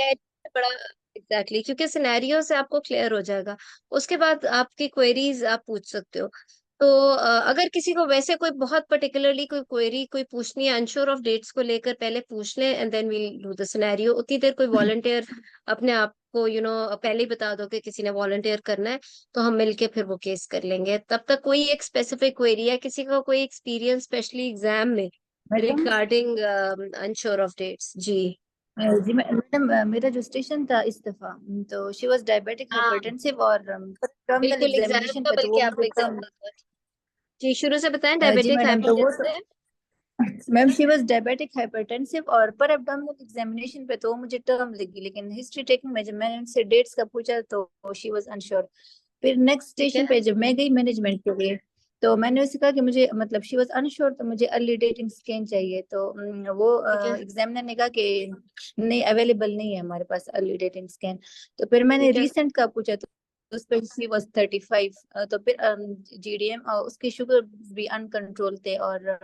Scenario बड़ा exactly क्योंकि scenario से आपको क्लियर हो जाएगा। उसके बाद आपकी क्वेरीज आप पूछ सकते हो। तो अगर किसी को वैसे कोई बहुत पर्टिकुलरली कोई क्वेरी कोई पूछनी है अनश्योर ऑफ डेट्स को लेकर, पहले पूछ लें and then we'll do the scenario. उतनी देर कोई वॉलंटियर अपने आप को पहले ही बता दो कि किसी ने वॉलंटियर करना है, तो हम मिलके फिर वो केस कर लेंगे। तब तक कोई एक स्पेसिफिक क्वेरी है, किसी का कोई एक्सपीरियंस स्पेशली एग्जाम में madam regarding unsure of dates? जी जी मैडम, मेरा जो स्टेशन था इस्तीफा, तो शी वाज डायबिटिक हाँ हाइपरटेंसिव और टर्मिनल बिल्कुल, एग्जाम एग्जामिनेशन का पे, तो बल्कि वो आपको मुझे एग्जाम टर्म। का जी शुरू से बताएं, जी डायबिटिक मैडम, तो वो hypertensive. Ma'am she was diabetic hypertensive और पर एब्डोमिनल एग्जामिनेशन पे तो वो मुझे टर्म लगी, लेकिन हिस्ट्री टेकिंग में जब मैंने उनसे डेट्स का पूछा तो शी वाज अनश्योर। फिर नेक्स्ट ठीक स्टेशन है। पे जब मैं गई मैनेजमेंट के लिए, तो मैंने उससे कहा कि मुझे मतलब शी वाज अनश्योर, तो मुझे अर्ली डेटिंग स्कैन चाहिए। तो वो ठीक है। एग्जामिनर ने कहा कि नहीं, अवेलेबल नहीं है हमारे पास अर्ली डेटिंग स्कैन। तो फिर मैंने ठीक है। रीसेंट का पूछा, तो उस पर शी वाज 35। तो फिर जीडीएम और उसके शुगर भी अनकंट्रोल थे। और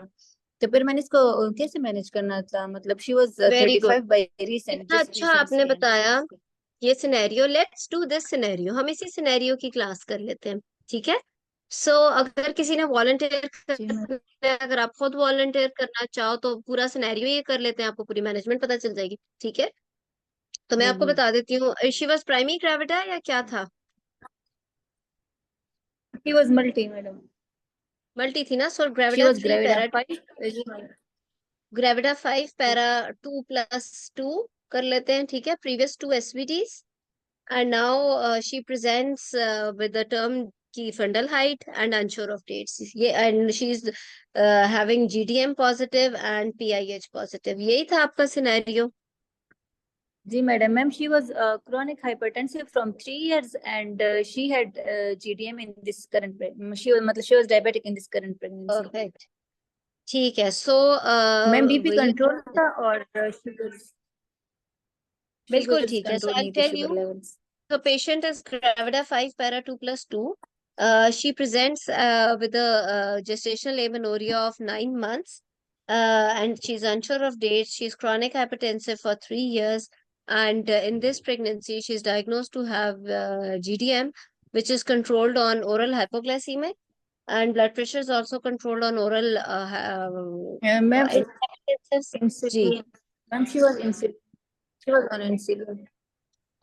तो फिर मैंने इसको कैसे मैनेज करना था, मतलब she was very thirty good, five by recent, इतना जस्ट अच्छा रीसेंट आपने स्कैन। बताया। ये scenario, let's do this scenario, हम इसी सिनेरियो की क्लास कर लेते हैं। ठीक है। सो अगर किसी ने वॉलंटियर जी मैम। करना है, अगर आप खुद वॉलंटियर करना चाहो तो पूरा सिनेरियो ये कर लेते हैं, आपको पूरी मैनेजमेंट पता चल जाएगी। ठीक है। तो मैं जी आपको जी। बता देती हूँ, शी वाज प्राइमरी ग्रेविटा या क्या था? She was multi madam. Multi थी ना। So she gravida was three gravid para of 5। Gravida 5 para 2+2 कर लेते हैं। ठीक है, previous 2 SVTs। And now she presents with the term की fundal height and unsure of dates. ये and she's having GDM positive and PIH positive. यही था आपका सिनेरियो। जी madam, ma'am she was chronic hypertensive from 3 years and she had GDM in this current she was diabetic in this current pregnancy. Perfect. ठीक है। So ma'am BP वही control था और बिल्कुल शुगर्स ठीक है। सो कंट्रोल आई नहीं थी, tell sugar you, levels. the patient is gravida 5 para 2+2. She presents with a gestational amenorrhea of 9 months, and she's unsure of dates. She's chronic hypertensive for 3 years, and in this pregnancy, she's diagnosed to have GDM, which is controlled on oral hypoglycemic, and blood pressure is also controlled on oral ma'am antihypertensives. जी, insulin, ma'am she was on insulin.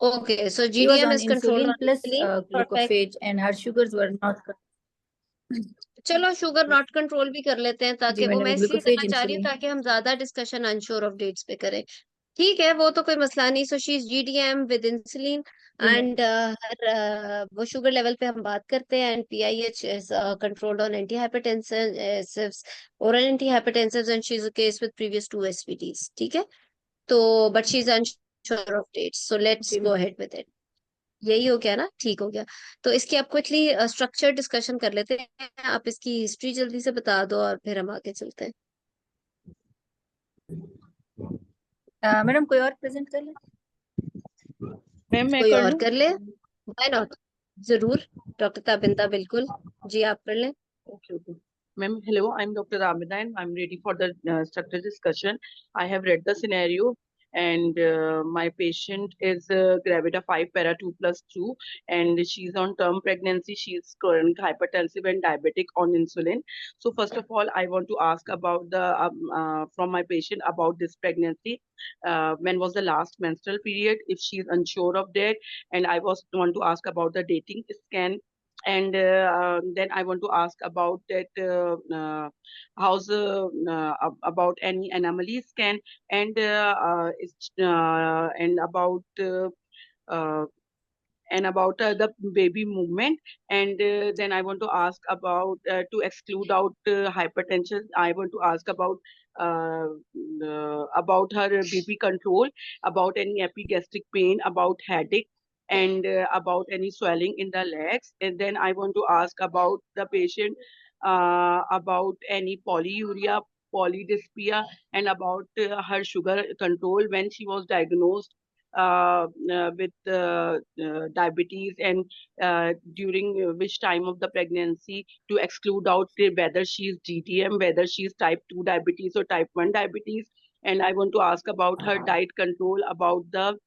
okay. So She was GDM on is controlled on insulin plus insulin. Perfect. glucophage and her sugars were not. चलो sugar not control भी कर लेते हैं, जी ताकि वो madam, मैं इसलिए ग्लूकोफेज करना चाह रही हूँ इंसुलिन। ताकि हम ज्यादा डिस्कशन अनश्योर ऑफ डेट्स पे करें। ठीक है, वो तो कोई मसला नहीं। So she is GDM with insulin जी मैम। एंड हर वो शुगर लेवल पे हम बात करते हैं, and PIH is controlled on anti hypertensives, oral anti hypertensives, and she is a case with previous 2 SVTs। ठीक है। तो but she is unsure of dates, so let's जी go ma'am. Ahead with it. यही हो गया ना, ठीक हो गया। तो इसकी आप क्विकली स्ट्रक्चर डिस्कशन कर लेते हैं। आप इसकी हिस्ट्री जल्दी से बता दो और फिर हम आगे चलते हैं। मैडम कोई और प्रेजेंट कर ले। मैम मैं कोई कर और लूँ? कर ले? व्हाई नॉट, जरूर। डॉक्टर ताबिंदा, बिल्कुल। जी आप कर लें। Okay, okay. Ma'am, hello. I'm Dr. Ramida and I'm ready for the structured discussion. I have read the scenario and my patient is gravida 5 para 2+2 and she's on term pregnancy. She's chronic hypertensive and diabetic on insulin. So first of all, I want to ask about the from my patient about this pregnancy. When was the last menstrual period? If she's unsure of that, and I want to ask about the dating scan, and then I want to ask about that how's about any anomaly scan, and uh, and about the baby movement, and then I want to ask about to exclude out hypertension. I want to ask uh, about her BP control, about any epigastric pain, about headache, and about any swelling in the legs. And then I want to ask about the patient about any polyuria, polydyspia, and about her sugar control when she was diagnosed with diabetes, and during which time of the pregnancy, to exclude out whether she is GTM, whether she is type 2 diabetes or type 1 diabetes, and I want to ask about her diet control, about the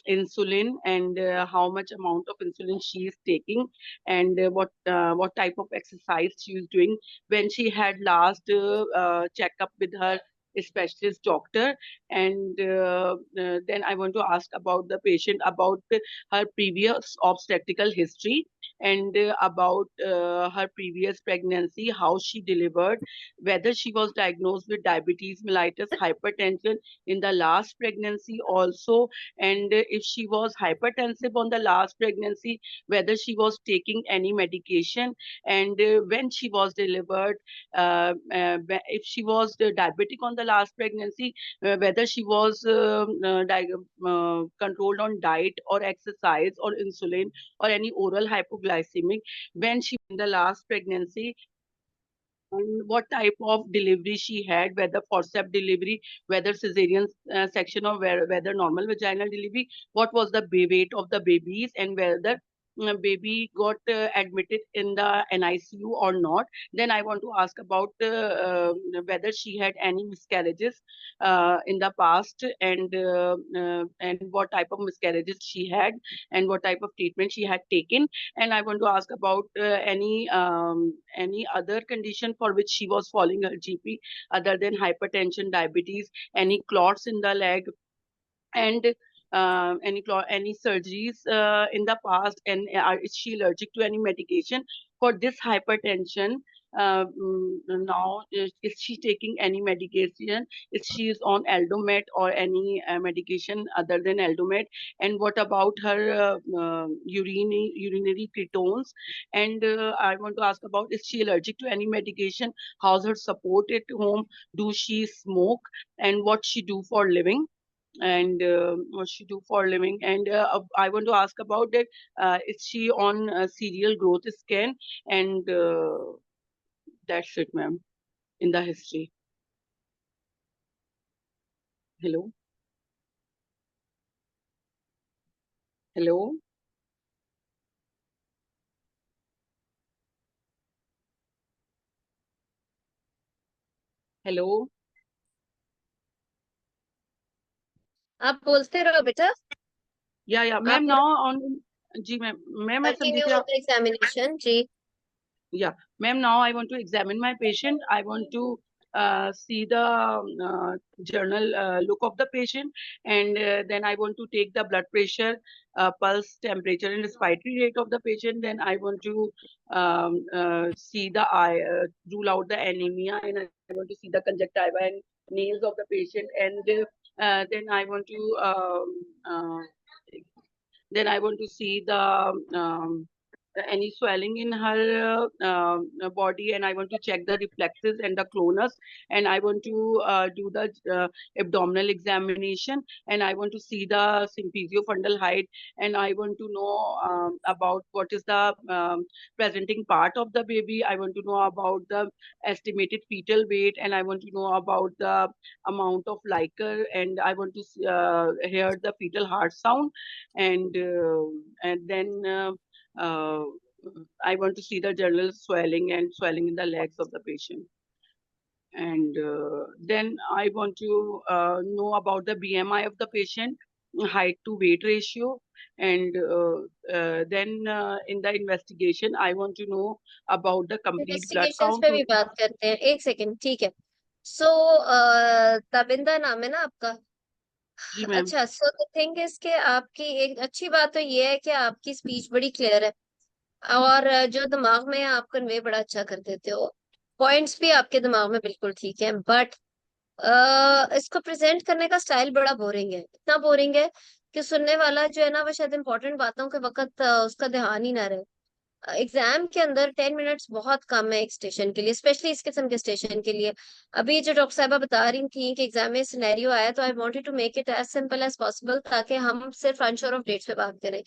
insulin, and how much amount of insulin she is taking, and what type of exercise she is doing when she had last checkup with her specialist doctor. And then I want to ask about the patient, about her previous obstetrical history, and about her previous pregnancy, how she delivered, whether she was diagnosed with diabetes mellitus, hypertension in the last pregnancy also, and if she was hypertensive on the last pregnancy, whether she was taking any medication, and when she was delivered, if she was diabetic on the last pregnancy, whether she was controlled on diet or exercise or insulin or any oral hypoglycemic when she in the last pregnancy, and what type of delivery she had, whether forceps delivery, whether cesarean section, or whether normal vaginal delivery, what was the weight of the babies, and whether baby got admitted in the NICU or not. Then I want to ask about whether she had any miscarriages in the past, and what type of miscarriages she had, and what type of treatment she had taken. And I want to ask about any other condition for which she was following her GP other than hypertension, diabetes, any clots in the leg, and any surgeries in the past, and is she allergic to any medication for this hypertension? Now, is she taking any medication? Is she is on Aldomet or any medication other than Aldomet? And what about her urinary ketones? And I want to ask about, is she allergic to any medication? How's her support at home? Do she smoke? And what she do for living? And what she do for a living? And I want to ask about that. Is she on serial growth scan? And that's it, ma'am, in the history. Hello, hello, hello. आप बोलते रहो बेटा. Yeah, आप ma'am. पूरा Now on. जी ma'am, ma'am ऐसा continue दीजिए with आप. द एग्जामिनेशन जी. Yeah, ma'am, now I want to examine my patient. I want to see the journal look of the patient, and then I want to take the blood pressure, pulse, temperature, and respiratory rate of the patient. Then I want to see the eye, rule out the anemia, and I want to see the conjunctiva and nails of the patient, and then I want to see the any swelling in her body, and I want to check the reflexes and the clonus, and I want to do the abdominal examination, and I want to see the symphysiofundal height, and I want to know about what is the presenting part of the baby. I want to know about the estimated fetal weight, and I want to know about the amount of liquor, and I want to hear the fetal heart sound, and then uh, I want to see the general swelling and swelling in the legs of the patient. And then I want to know about the BMI of the patient, height to weight ratio. And then in the investigation, I want to know about the complete blood investigations count. पे भी बात करते हैं. एक second, ठीक है. सो तबिंदा नाम है ना आपका? जी मैम. अच्छा, सो द थिंग इज के आपकी एक अच्छी बात तो ये है कि आपकी स्पीच बड़ी क्लियर है, और जो दिमाग में है आप कन्वे बड़ा अच्छा कर देते हो. पॉइंट्स भी आपके दिमाग में बिल्कुल ठीक है, बट इसको प्रेजेंट करने का स्टाइल बड़ा बोरिंग है. इतना बोरिंग है कि सुनने वाला जो है ना, वो शायद इंपॉर्टेंट बातों के वक्त उसका ध्यान ही ना रहे. एग्जाम के अंदर 10 मिनट्स बहुत कम है एक स्टेशन के लिए, स्पेशली इस किस्म के स्टेशन के लिए. अभी जो डॉक्टर साहबा बता रही थी कि एग्जाम में सिनेरियो आया, तो I wanted to make it as simple as possible, ताकि हम सिर्फ अनश्योर ऑफ डेट्स पे बात करें.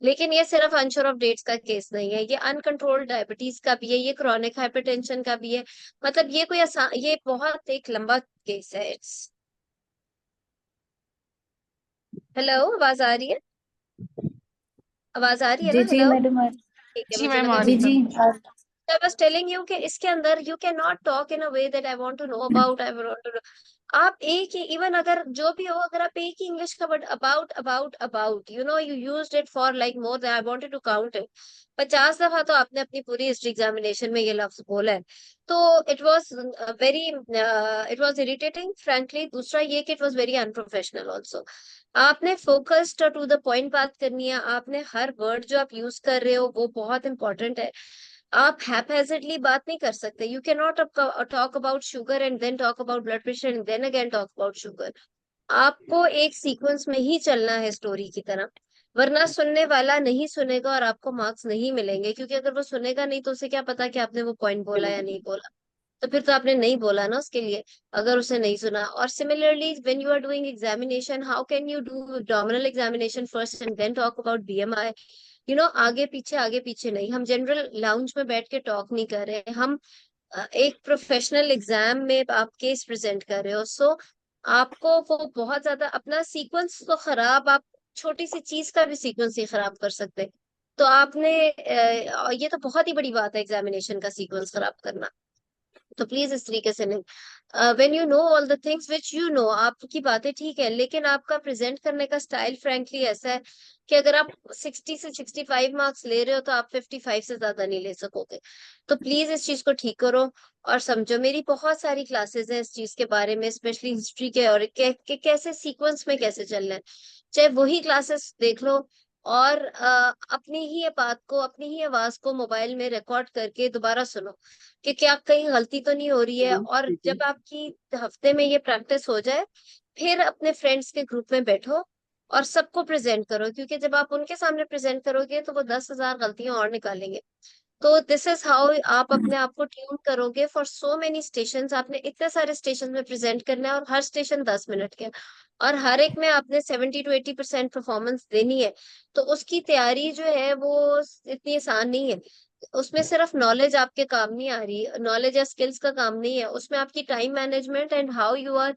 लेकिन ये सिर्फ अनश्योर ऑफ डेट्स का केस नहीं है, ये अनकंट्रोल्ड डायबिटीज का भी है, ये क्रॉनिक हाइपरटेंशन का भी है. मतलब ये कोई आसान, ये बहुत एक लंबा केस है. इट्स हेलो, आवाज आ रही है? आवाज आ रही है जी ना? जी हेलो. मैडम ठीक है, जी मुझे मैम, लगा आ जी रही कि है. जी I was telling you कि इसके अंदर you cannot talk in a way that I want to know about, I want to know. आप एक ही, इवन अगर जो भी हो, अगर आप एक ही इंग्लिश का word about you know, you used it for like more than, I wanted to count it, 50 दफा तो आपने अपनी पूरी हिस्ट्री एग्जामिनेशन में ये लफ्ज बोला है। तो it was very, it was irritating frankly. दूसरा ये कि it was very unprofessional also. आपने फोकस्ड और टू द पॉइंट बात करनी है, आपने हर वर्ड जो आप यूज कर रहे हो वो बहुत इंपॉर्टेंट है। आप हैphazardly बात नहीं कर सकते। You can not talk about sugar and then talk about blood pressure and then again talk about sugar. आपको एक सीक्वेंस में ही चलना है स्टोरी की तरह, वरना सुनने वाला नहीं सुनेगा और आपको मार्क्स नहीं मिलेंगे, क्योंकि अगर वो सुनेगा नहीं तो उसे क्या पता कि आपने वो पॉइंट बोला या नहीं बोला। तो फिर तो आपने नहीं बोला ना उसके लिए, अगर उसे नहीं सुना। और similarly when you are doing examination, how can you do abdominal examination first and then talk about BMI? You know, आगे पीछे नहीं, हम जनरल लाउंज में बैठ के टॉक नहीं कर रहे, हम एक प्रोफेशनल एग्जाम में आप केस प्रेजेंट कर रहे हो। सो आपको वो बहुत ज्यादा अपना सीक्वेंस तो खराब, आप छोटी सी चीज का भी सीक्वेंस ही खराब कर सकते। तो आपने ये तो बहुत ही बड़ी बात है एग्जामिनेशन का सीक्वेंस खराब करना। तो प्लीज इस तरीके से नहीं। When you know all the things which you know, आपकी बातें ठीक है, लेकिन आपका प्रेजेंट करने का स्टाइल फ्रैंकली ऐसा है कि अगर आप 60 से 65 मार्क्स ले रहे हो तो आप 55 से ज्यादा नहीं ले सकोगे। तो प्लीज इस चीज को ठीक करो और समझो। मेरी बहुत सारी क्लासेस हैं इस चीज के बारे में, स्पेशली हिस्ट्री के, और कैसे सीक्वेंस में कैसे चलना है। चाहे वही क्लासेस देख लो, और अपनी ही बात को, अपनी ही आवाज को मोबाइल में रिकॉर्ड करके दोबारा सुनो कि क्या कहीं गलती तो नहीं हो रही है। और जब आपकी हफ्ते में ये प्रैक्टिस हो जाए, फिर अपने फ्रेंड्स के ग्रुप में बैठो और सबको प्रेजेंट करो, क्योंकि जब आप उनके सामने प्रेजेंट करोगे तो वो 10,000 गलतियां और निकालेंगे। तो दिस इज हाउ आप अपने आप को ट्यून करोगे फॉर सो मेनी स्टेशन। आपने इतने सारे स्टेशन में प्रेजेंट करना है और हर स्टेशन 10 मिनट के, और हर एक में आपने 70 to 80% परफॉर्मेंस देनी है। तो उसकी तैयारी जो है वो इतनी आसान नहीं है। उसमें सिर्फ नॉलेज आपके काम नहीं आ रही, नॉलेज या स्किल्स का काम नहीं है, उसमें आपकी time management and how you are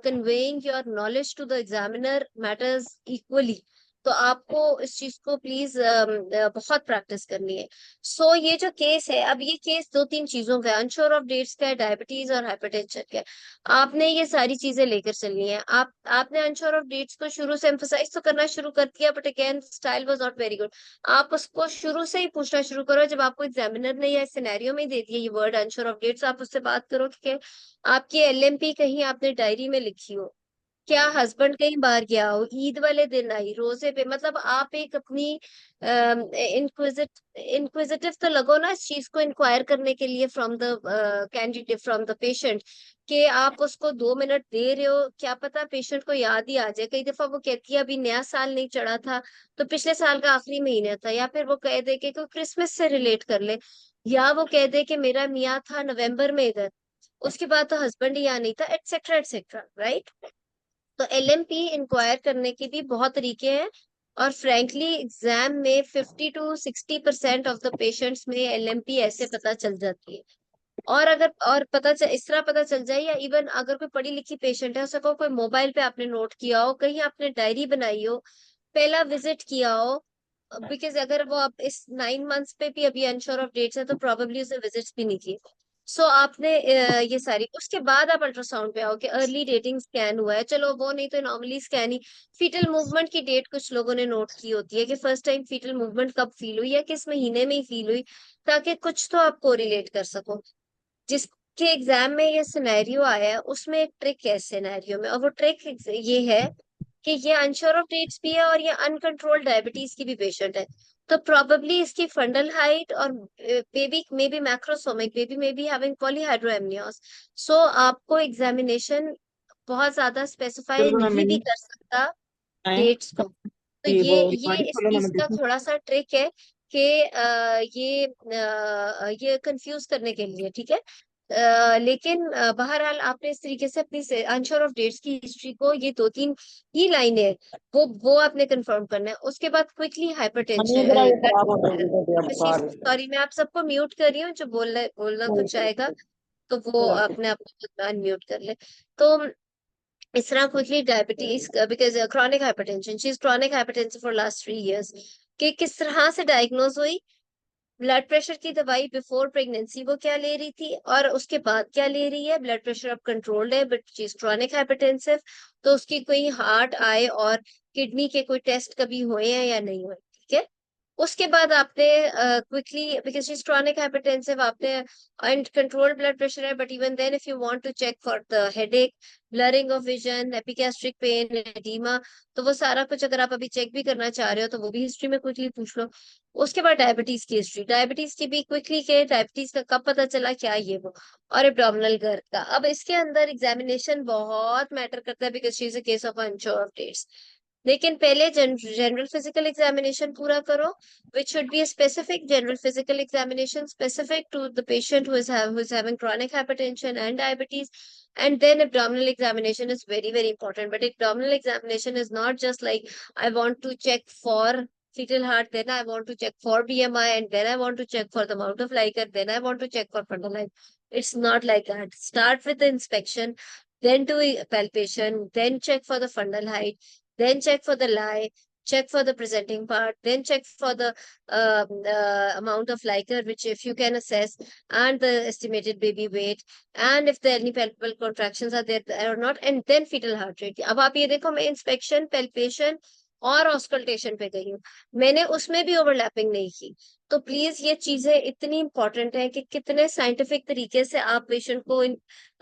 conveying your knowledge to the examiner matters equally. तो आपको इस चीज को प्लीज बहुत प्रैक्टिस करनी है। सो ये जो केस है, अब ये केस दो तीन चीजों का है, अनश्योर ऑफ डेट्स का है, डायबिटीज और हाइपरटेंशन का है। आपने ये सारी चीजें लेकर चलनी है। आपने अनश्योर ऑफ डेट्स को शुरू से एम्फोसाइज तो करना शुरू कर दिया, but again style was not very good. आप उसको शुरू से ही पूछना शुरू करो। जब आपको एग्जामिनर ने या सिनेरियो में ही दे दिया ये वर्ड अनश्योर ऑफ डेट्स, आप उससे बात करो कि आपकी एलएमपी कहीं आपने डायरी में लिखी हो, क्या हस्बैंड कहीं बाहर गया हो, ईद वाले दिन आई, रोजे पे, मतलब आप एक अपनी इंक्विजिटिव तो लगो ना इस चीज को इंक्वायर करने के लिए from the candidate, from the patient, कि आप उसको 2 मिनट दे रहे हो। क्या पता पेशेंट को याद ही आ जाए। कई दफा वो कहती है अभी नया साल नहीं चढ़ा था तो पिछले साल का आखिरी महीना था, या फिर वो कह दे कि कोई क्रिसमस से रिलेट कर ले, या वो कह दे कि मेरा मियाँ था नवंबर में इधर, उसके बाद तो हस्बैंड ही यहाँ नहीं था, एटसेट्रा एटसेट्रा, राइट। तो एलएमपी इंक्वायर करने के भी बहुत तरीके हैं, और फ्रैंकली एग्जाम में 50 to 60% ऑफ द पेशेंट्स में एलएमपी ऐसे पता चल जाती है। और अगर और इस तरह पता चल जाए, या इवन अगर कोई पढ़ी लिखी पेशेंट है, उसको कोई मोबाइल पे आपने नोट किया हो, कहीं आपने डायरी बनाई हो, पहला विजिट किया हो, बिकॉज अगर वो आप इस 9 मंथ्स पे भी अभी अनश्योर ऑफ डेट्स है तो प्रोबेबली उसे विजिट्स भी नहीं किए। सो आपने ये सारी, उसके बाद आप अल्ट्रासाउंड पे आओ कि अर्ली डेटिंग स्कैन हुआ है, चलो वो नहीं तो नॉर्मली स्कैन ही। फीटल मूवमेंट की डेट कुछ लोगों ने नोट की होती है कि फर्स्ट टाइम फीटल मूवमेंट कब फील हुई या किस महीने में ही फील हुई, ताकि कुछ तो आप कोरिलेट कर सको। जिसके एग्जाम में ये सिनेरियो आया है उसमें एक ट्रिक है सिनेरियो में, और वो ट्रिक ये है कि ये अनश्योर ऑफ डेट्स भी है और ये अनकंट्रोल्ड डायबिटीज की भी पेशेंट है। तो प्रोबेबली इसकी फंडल हाइट और baby may be macrosomic, baby may be having polyhydramnios. So आपको एग्जामिनेशन बहुत ज्यादा स्पेसिफाई नहीं भी कर सकता डेट्स को। तो ये इस चीज का थोड़ा सा ट्रिक है कि ये कंफ्यूज करने के लिए, ठीक है। लेकिन बहरहाल आपने इस तरीके से अपनी अनश्योर ऑफ डेट्स की हिस्ट्री को, ये दो तीन ही लाइनें वो आपने कंफर्म करना है। उसके बाद क्विकली हाइपरटेंशन, सॉरी मैं आप सबको म्यूट कर रही हूँ, जो बोलना कुछ आएगा तो वो अपने आप को अनम्यूट कर ले। तो इस तरह quickly diabetes, because chronic hypertension, she is chronic hypertensive for last 3 years, कि किस तरह से डायग्नोज हुई, ब्लड प्रेशर की दवाई बिफोर प्रेगनेंसी वो क्या ले रही थी और उसके बाद क्या ले रही है। ब्लड प्रेशर अब कंट्रोल्ड है but she is chronic hypertensive, तो उसकी कोई हार्ट, आई और किडनी के कोई टेस्ट कभी हुए हैं या नहीं हुए, ठीक है। उसके बाद आपने quickly, because she is chronic hypertensive, आपने एंड कंट्रोल्ड ब्लड प्रेशर है, but even then if you want to check for the headache, blurring of vision, epigastric pain, oedema, तो वो सारा कुछ अगर आप अभी चेक भी करना चाह रहे हो तो वो भी हिस्ट्री में क्विकली पूछ लो। उसके बाद डायबिटीज की हिस्ट्री, डायबिटीज की भी क्विकली के डायबिटीज का कब पता चला, क्या ये वो, और एब्डोमिनल गर्थ का। अब इसके अंदर एग्जामिनेशन बहुत मैटर करता है because she is a case of unsure of dates. लेकिन पहले जनरल फिजिकल एग्जामिनेशन पूरा करो, which should be a specific general physical examination specific to the patient who is having chronic hypertension and diabetes. And then abdominal examination is very very important, but abdominal examination is not just like I want to check for fetal heart, then I want to check for BMI, and then I want to check for the amount of liquor, then I want to check for fundal height. It's not like that. Start with the inspection, then do a palpation, then check for the fundal height, then check for the lie, check for the presenting part, then check for the amount of liquor, which if you can assess, and the estimated baby weight, and if there any palpable contractions are there or not, and then fetal heart rate. अब आप ये देखो, मैं inspection, palpation और auscultation पे गई हूँ, मैंने उसमें भी ओवरलैपिंग नहीं की। तो प्लीज ये चीजें इतनी इंपॉर्टेंट है कि कितने साइंटिफिक तरीके से आप पेशेंट को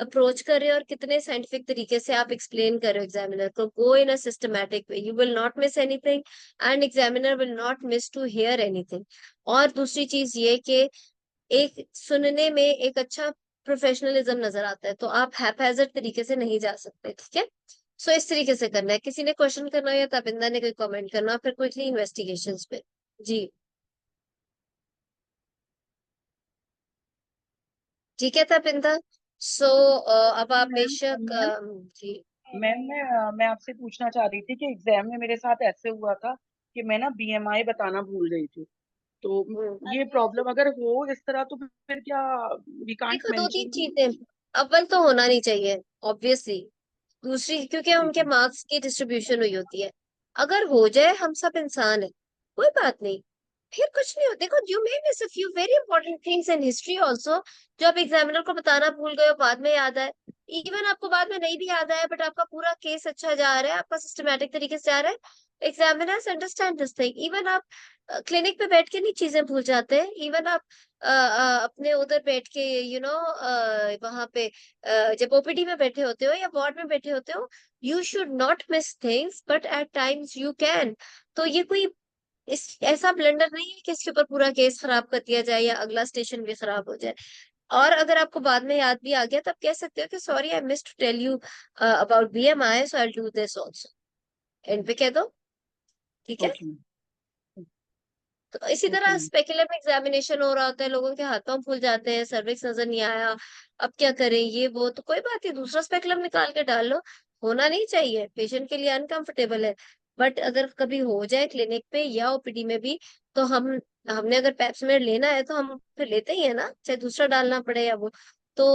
अप्रोच कर रहे हो और कितने साइंटिफिक तरीके से आप एक्सप्लेन कर रहे हो एग्जामिनर को। Go in a systematic way, you will not miss anything and examiner will not miss to hear anything. और दूसरी चीज ये कि एक सुनने में एक अच्छा प्रोफेशनलिज्म नजर आता है, तो आप हैपहैजर्ड तरीके से नहीं जा सकते, ठीक है। सो इस तरीके से करना है। किसी ने क्वेश्चन करना हो या तबिंदा ने कोई कमेंट करना हो, फिर क्विकली इन्वेस्टिगेशंस पे। जी ठीक है तबिंदा। सो अब आप मैम बेशक मैम जी। मैम मैं आपसे पूछना चाह रही थी कि एग्जाम में मेरे साथ ऐसे हुआ था कि मैं ना बीएमआई बताना भूल गई थी। तो हम्म। ये प्रॉब्लम अगर हो इस तरह तो फिर क्या वी कांट देखो दो तीन मेंशन। चीजें, अव्वल तो होना नहीं चाहिए ऑब्वियसली, दूसरी क्योंकि ठीक उनके है। मार्क्स की डिस्ट्रीब्यूशन हुई होती है। अगर हो जाए, हम सब इंसान है, कोई बात नहीं, फिर कुछ नहीं होता। देखो you may miss a few very important things in history also, जो आप एग्जामिनर को बताना भूल गए हो, बाद में याद आए। इवन आपको बाद में नहीं भी याद आया बट आपका पूरा केस अच्छा जा रहा है, आपका सिस्टमैटिक तरीके से जा रहा है, examiners understand this thing. Even आप क्लिनिक पे बैठ के नहीं चीजें भूल जाते हैं। इवन आप अपने उधर बैठ के वहां पे जब ओपीडी में बैठे होते हो या वार्ड में बैठे होते हो, you should not miss things but at times you can. तो ये कोई इस ऐसा ब्लंडर नहीं है कि इसके ऊपर पूरा केस खराब कर दिया जाए या अगला स्टेशन भी खराब हो जाए। और अगर आपको बाद में याद भी आ गया तब कह सकते हो कि sorry I miss to tell you about BMI, so I do this also, and पे कह दो, ठीक है। Okay ma'am. तो इसी ओके तरह मैम। स्पेकुलम एग्जामिनेशन हो रहा होता है, लोगों के हाथ पांव फूल जाते हैं, सर्विक्स नजर नहीं आया, अब क्या करें, ये वो, तो कोई बात नहीं, दूसरा स्पेकुलम निकाल के डाल लो। होना नहीं चाहिए, पेशेंट के लिए अनकंफर्टेबल है। बट अगर कभी हो जाए क्लिनिक पे या ओपीडी में भी, तो हमने अगर पेप्समेर लेना है तो हम फिर लेते ही है ना, चाहे दूसरा डालना पड़े या वो। तो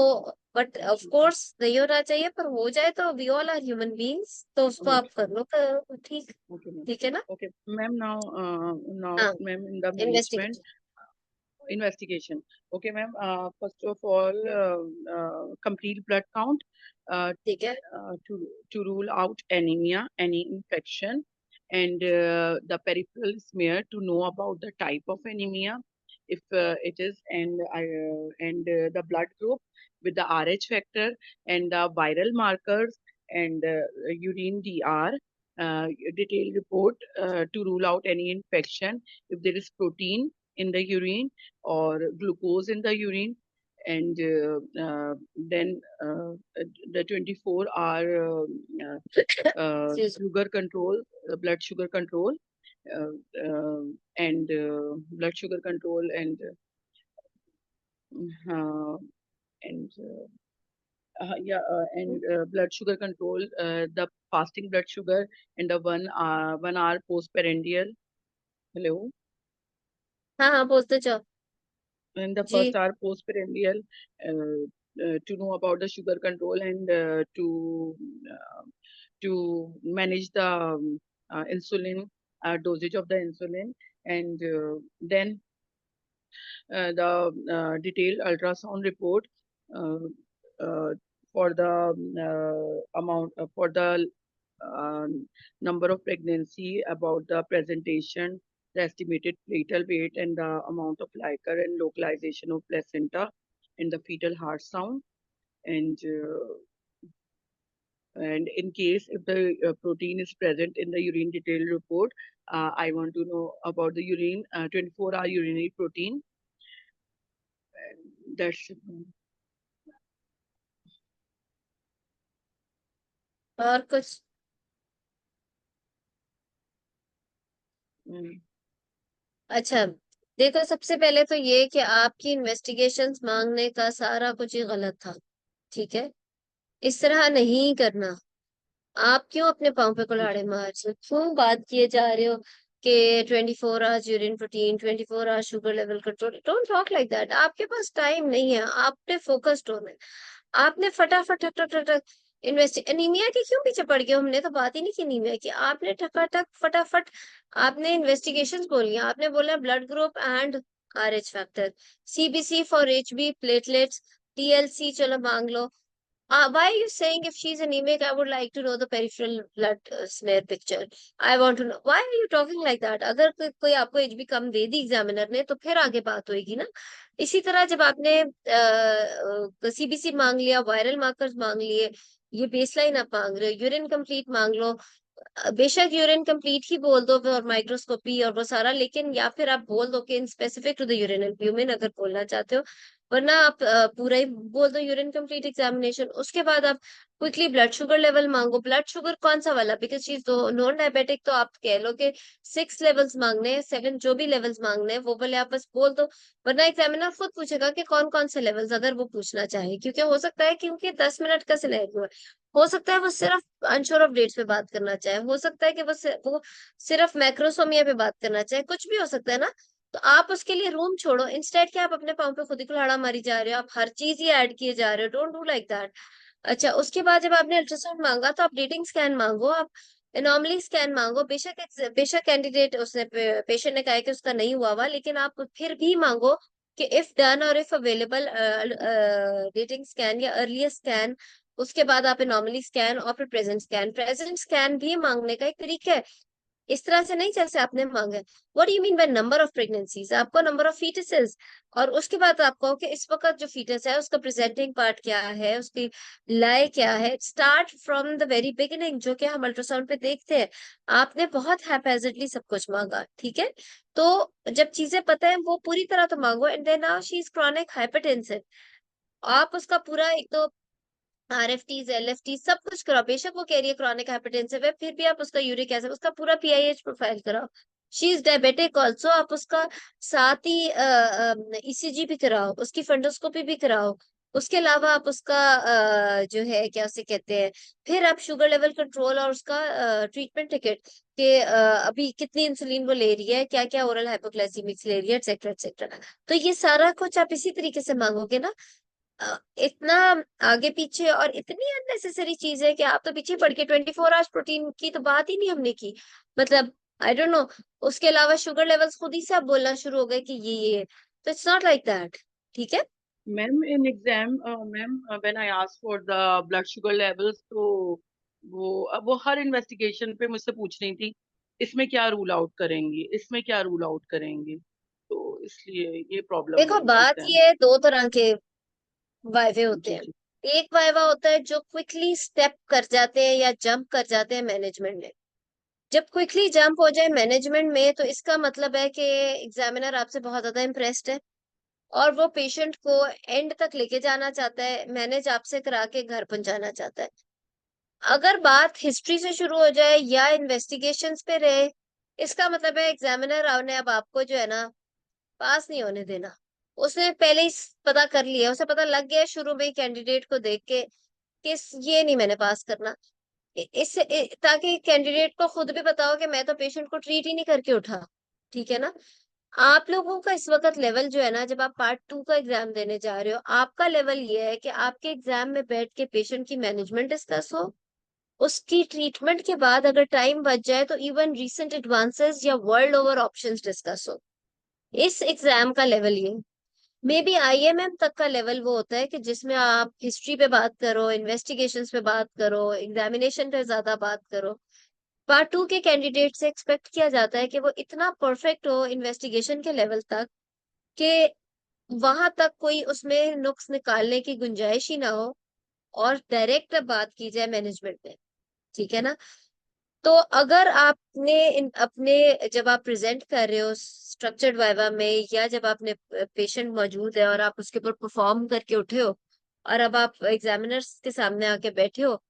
बट ऑफ कोर्स नहीं होना चाहिए, पर हो जाए तो we all are human beings, तो उसको आप कर लो, ठीक, Okay, ma'am. ठीक है ना। Okay, ma'am. Now, हाँ, ma'am, in the management investigation. investigation. Okay, ma'am. First of all, complete blood count. Uh, ठीक है। to rule out anemia, any infection, and the peripheral smear to know about the type of anemia, if it is, and the blood group with the RH factor and the viral markers and urine DR. Detailed report to rule out any infection if there is protein in the urine or glucose in the urine, and then the 24-hour sugar control, blood sugar control, uh, uh, and blood sugar control, uh, and blood sugar control, the fasting blood sugar, and the 1 hour postprandial. Hello. हाँ हाँ, बोलते जाओ। In the ji first hour postprandial, to know about the sugar control and uh, to manage the insulin dosage of the insulin, and then the detailed ultrasound report uh, uh, for the amount for the number of pregnancy, about the presentation, the estimated fetal weight, and the amount of liquor and localization of placenta and the fetal heart sound. And in case if the protein is present in the urine detailed report, I want to know about the urine 24-hour urinary protein. And that's और कुछ? mm, अच्छा, देखो सबसे पहले तो ये कि आपकी इन्वेस्टिगेशंस मांगने का सारा कुछ ही गलत था। ठीक है, इस तरह नहीं करना। आप क्यों अपने पाँव पे कुल्हाड़े मार रहे हो? क्यों बात किए जा रहे हो कि 24 hours urine protein, 24 hours sugar level control? Don't talk like that. आपके पास टाइम नहीं है, आपने फोकस्ड होना है। आपने फटाफट ठक ठक ठक ठक इन्वेस्ट एनीमिया के क्यों पीछे पड़ गए? हमने तो बात ही नहीं की एनीमिया की। आपने ठकाठक फटाफट आपने इन्वेस्टिगेशंस बोली, आपने बोला blood group and RH factor, CBC for HB platelets, TLC चलो मांग लो। why are you saying if she's anemic, I would like to know the peripheral blood smear picture. I want to know. Why are you talking like that? अगर कोई आपको HB कम दे दी examiner ने तो फिर आगे बात होगी ना। इसी तरह जब आपने CBC मांग लिया, वायरल मार्कर्स मांग लिए, ये बेसलाइन आप मांग रहे हो, यूरिन कंप्लीट मांग लो। बेशक यूरिन कंप्लीट ही बोल दो और माइक्रोस्कोपी और वो सारा, लेकिन या फिर आप बोल दो कि in specific to the urinal प्यूमिन अगर बोलना चाहते हो, वरना आप पूरा ही बोल दो यूरिन कंप्लीट एग्जामिनेशन। उसके बाद आप क्विकली ब्लड शुगर लेवल मांगो। ब्लड शुगर कौन सा वाला? Because she is non diabetic, तो आप कह लो कि 6 लेवल्स मांगने हैं, 7 जो भी लेवल्स मांगने हैं वो वाले आप बस बोल दो। वरना एग्जामिनर खुद पूछेगा कि कौन कौन से लेवल्स, अगर वो पूछना चाहे, क्योंकि हो सकता है क्योंकि 10 मिनट का सिनेरियो है, हो सकता है वो सिर्फ अनश्योर ऑफ डेट्स पे बात करना चाहे, हो सकता है कि वो सिर्फ मैक्रोसोमिया पे बात करना चाहे, कुछ भी हो सकता है ना। तो आप उसके लिए रूम छोड़ो, इंस्टेड के आप अपने पाँव पे खुद ही कुल्हाड़ा मारी जा रहे हो, आप हर चीज ही ऐड किए जा रहे हो। Don't do like that. अच्छा, उसके बाद जब आपने अल्ट्रासाउंड मांगा तो आप डेटिंग स्कैन मांगो, आप एनॉमली स्कैन मांगो। बेशक कैंडिडेट उसने पेशेंट ने कहा है कि उसका नहीं हुआ हुआ, लेकिन आप फिर भी मांगो कि इफ डन और इफ अवेलेबल डेटिंग स्कैन या अर्लीस्ट स्कैन। उसके बाद आप एनॉमली स्कैन और फिर प्रेजेंट स्कैन भी मांगने का एक तरीका है। इस तरह से नहीं जैसे आपने मांगा। What do you mean by number of pregnancies? आपको नंबर ऑफ फीटसेस, और उसके बाद आप कहो कि इस वक्त जो फीटस है उसका प्रेजेंटिंग पार्ट क्या है, उसकी लय क्या है। Start from the very beginning, जो कि हम अल्ट्रासाउंड पे देखते हैं। आपने बहुत हैप्पैजेडली सब कुछ मांगा, ठीक है। तो जब चीजें पता है वो पूरी तरह तो मांगो। And then now she is chronic hypertensive, आप उसका पूरा एक तो RFTs LFT सब कुछ कराओ। बेशक वो कह रही है क्रॉनिक हाइपरटेंसिव है, फिर भी आप उसका यूरिक एसिड, उसका पूरा PIH प्रोफाइल कराओ। शी इज डायबिटिक ऑल्सो, आप उसका साथ ही ECG भी कराओ, उसकी फंडोस्कोपी भी कराओ। उसके अलावा आप उसका जो है क्या उसे कहते हैं, फिर आप शुगर लेवल कंट्रोल और उसका ट्रीटमेंट टिकट कि अभी कितनी इंसुलिन वो ले रही है, क्या क्या ओरल हाइपोग्लाइसीमिक्स ले रही है, एक्सेट्रा एक्सेट्रा। तो ये सारा कुछ आप इसी तरीके से मांगोगे ना। इतना आगे पीछे और इतनी अननेसेसरी चीज है कि आप तो पीछे पड़ के 24 आवर्स प्रोटीन की तो बात ही नहीं हमने की। मतलब आई डोंट नो। उसके अलावा शुगर लेवल्स खुद ही से आप बोलना शुरू हो गए कि ये तो इट्स नॉट लाइक दैट। ठीक है। ma'am, in exam, ma'am, when I asked for the blood sugar levels, तो वो हर इन्वेस्टिगेशन पे मुझसे पूछ रही थी, इसमें क्या रूल आउट करेंगी, इसमें क्या रूल आउट करेंगे। तो इसलिए ये प्रॉब्लम देखो है बात एग्जाम। ये है, दो तरह के वाइवे होते जी हैं। जी। एक वाइवा होता है जो क्विकली स्टेप कर जाते हैं या जंप कर जाते हैं मैनेजमेंट में। जब क्विकली जंप हो जाए मैनेजमेंट में तो इसका मतलब है कि एग्जामिनर आपसे बहुत ज्यादा इम्प्रेस्ड है और वो पेशेंट को एंड तक लेके जाना चाहता है, मैनेज आपसे करा के घर पहुंचाना चाहता है। अगर बात हिस्ट्री से शुरू हो जाए या इन्वेस्टिगेशंस पे रहे, इसका मतलब है एग्जामिनर ने अब आपको जो है ना पास नहीं होने देना। उसने पहले ही पता कर लिया, उसे पता लग गया शुरू में ही कैंडिडेट को देख के कि ये नहीं मैंने पास करना। इससे ताकि कैंडिडेट को खुद भी पता हो कि मैं तो पेशेंट को ट्रीट ही नहीं करके उठा। ठीक है ना। आप लोगों का इस वक्त लेवल जो है ना, जब आप पार्ट 2 का एग्जाम देने जा रहे हो, आपका लेवल ये है कि आपके एग्जाम में बैठ के पेशेंट की मैनेजमेंट डिस्कस हो, उसकी ट्रीटमेंट के बाद अगर टाइम बच जाए तो इवन रीसेंट एडवांसेस या वर्ल्ड ओवर ऑप्शंस डिस्कस हो। इस एग्जाम का लेवल ये मे बी आईएमएम तक का लेवल वो होता है कि जिसमें आप हिस्ट्री पे बात करो, इन्वेस्टिगेशंस पे बात करो, एग्जामिनेशन पे ज्यादा बात करो। पार्ट टू के कैंडिडेट से एक्सपेक्ट किया जाता है कि वो इतना परफेक्ट हो इन्वेस्टिगेशन के लेवल तक कि वहां तक कोई उसमें नुक्स निकालने की गुंजाइश ही ना हो, और डायरेक्ट बात की जाए मैनेजमेंट में। ठीक है ना? तो अगर आपने अपने जब आप प्रेजेंट कर रहे हो स्ट्रक्चर्ड वाइवा में, या जब आपने पेशेंट मौजूद है और आप उसके ऊपर परफॉर्म करके उठे हो, और अब आप एग्जामिनर्स के सामने आके बैठे हो,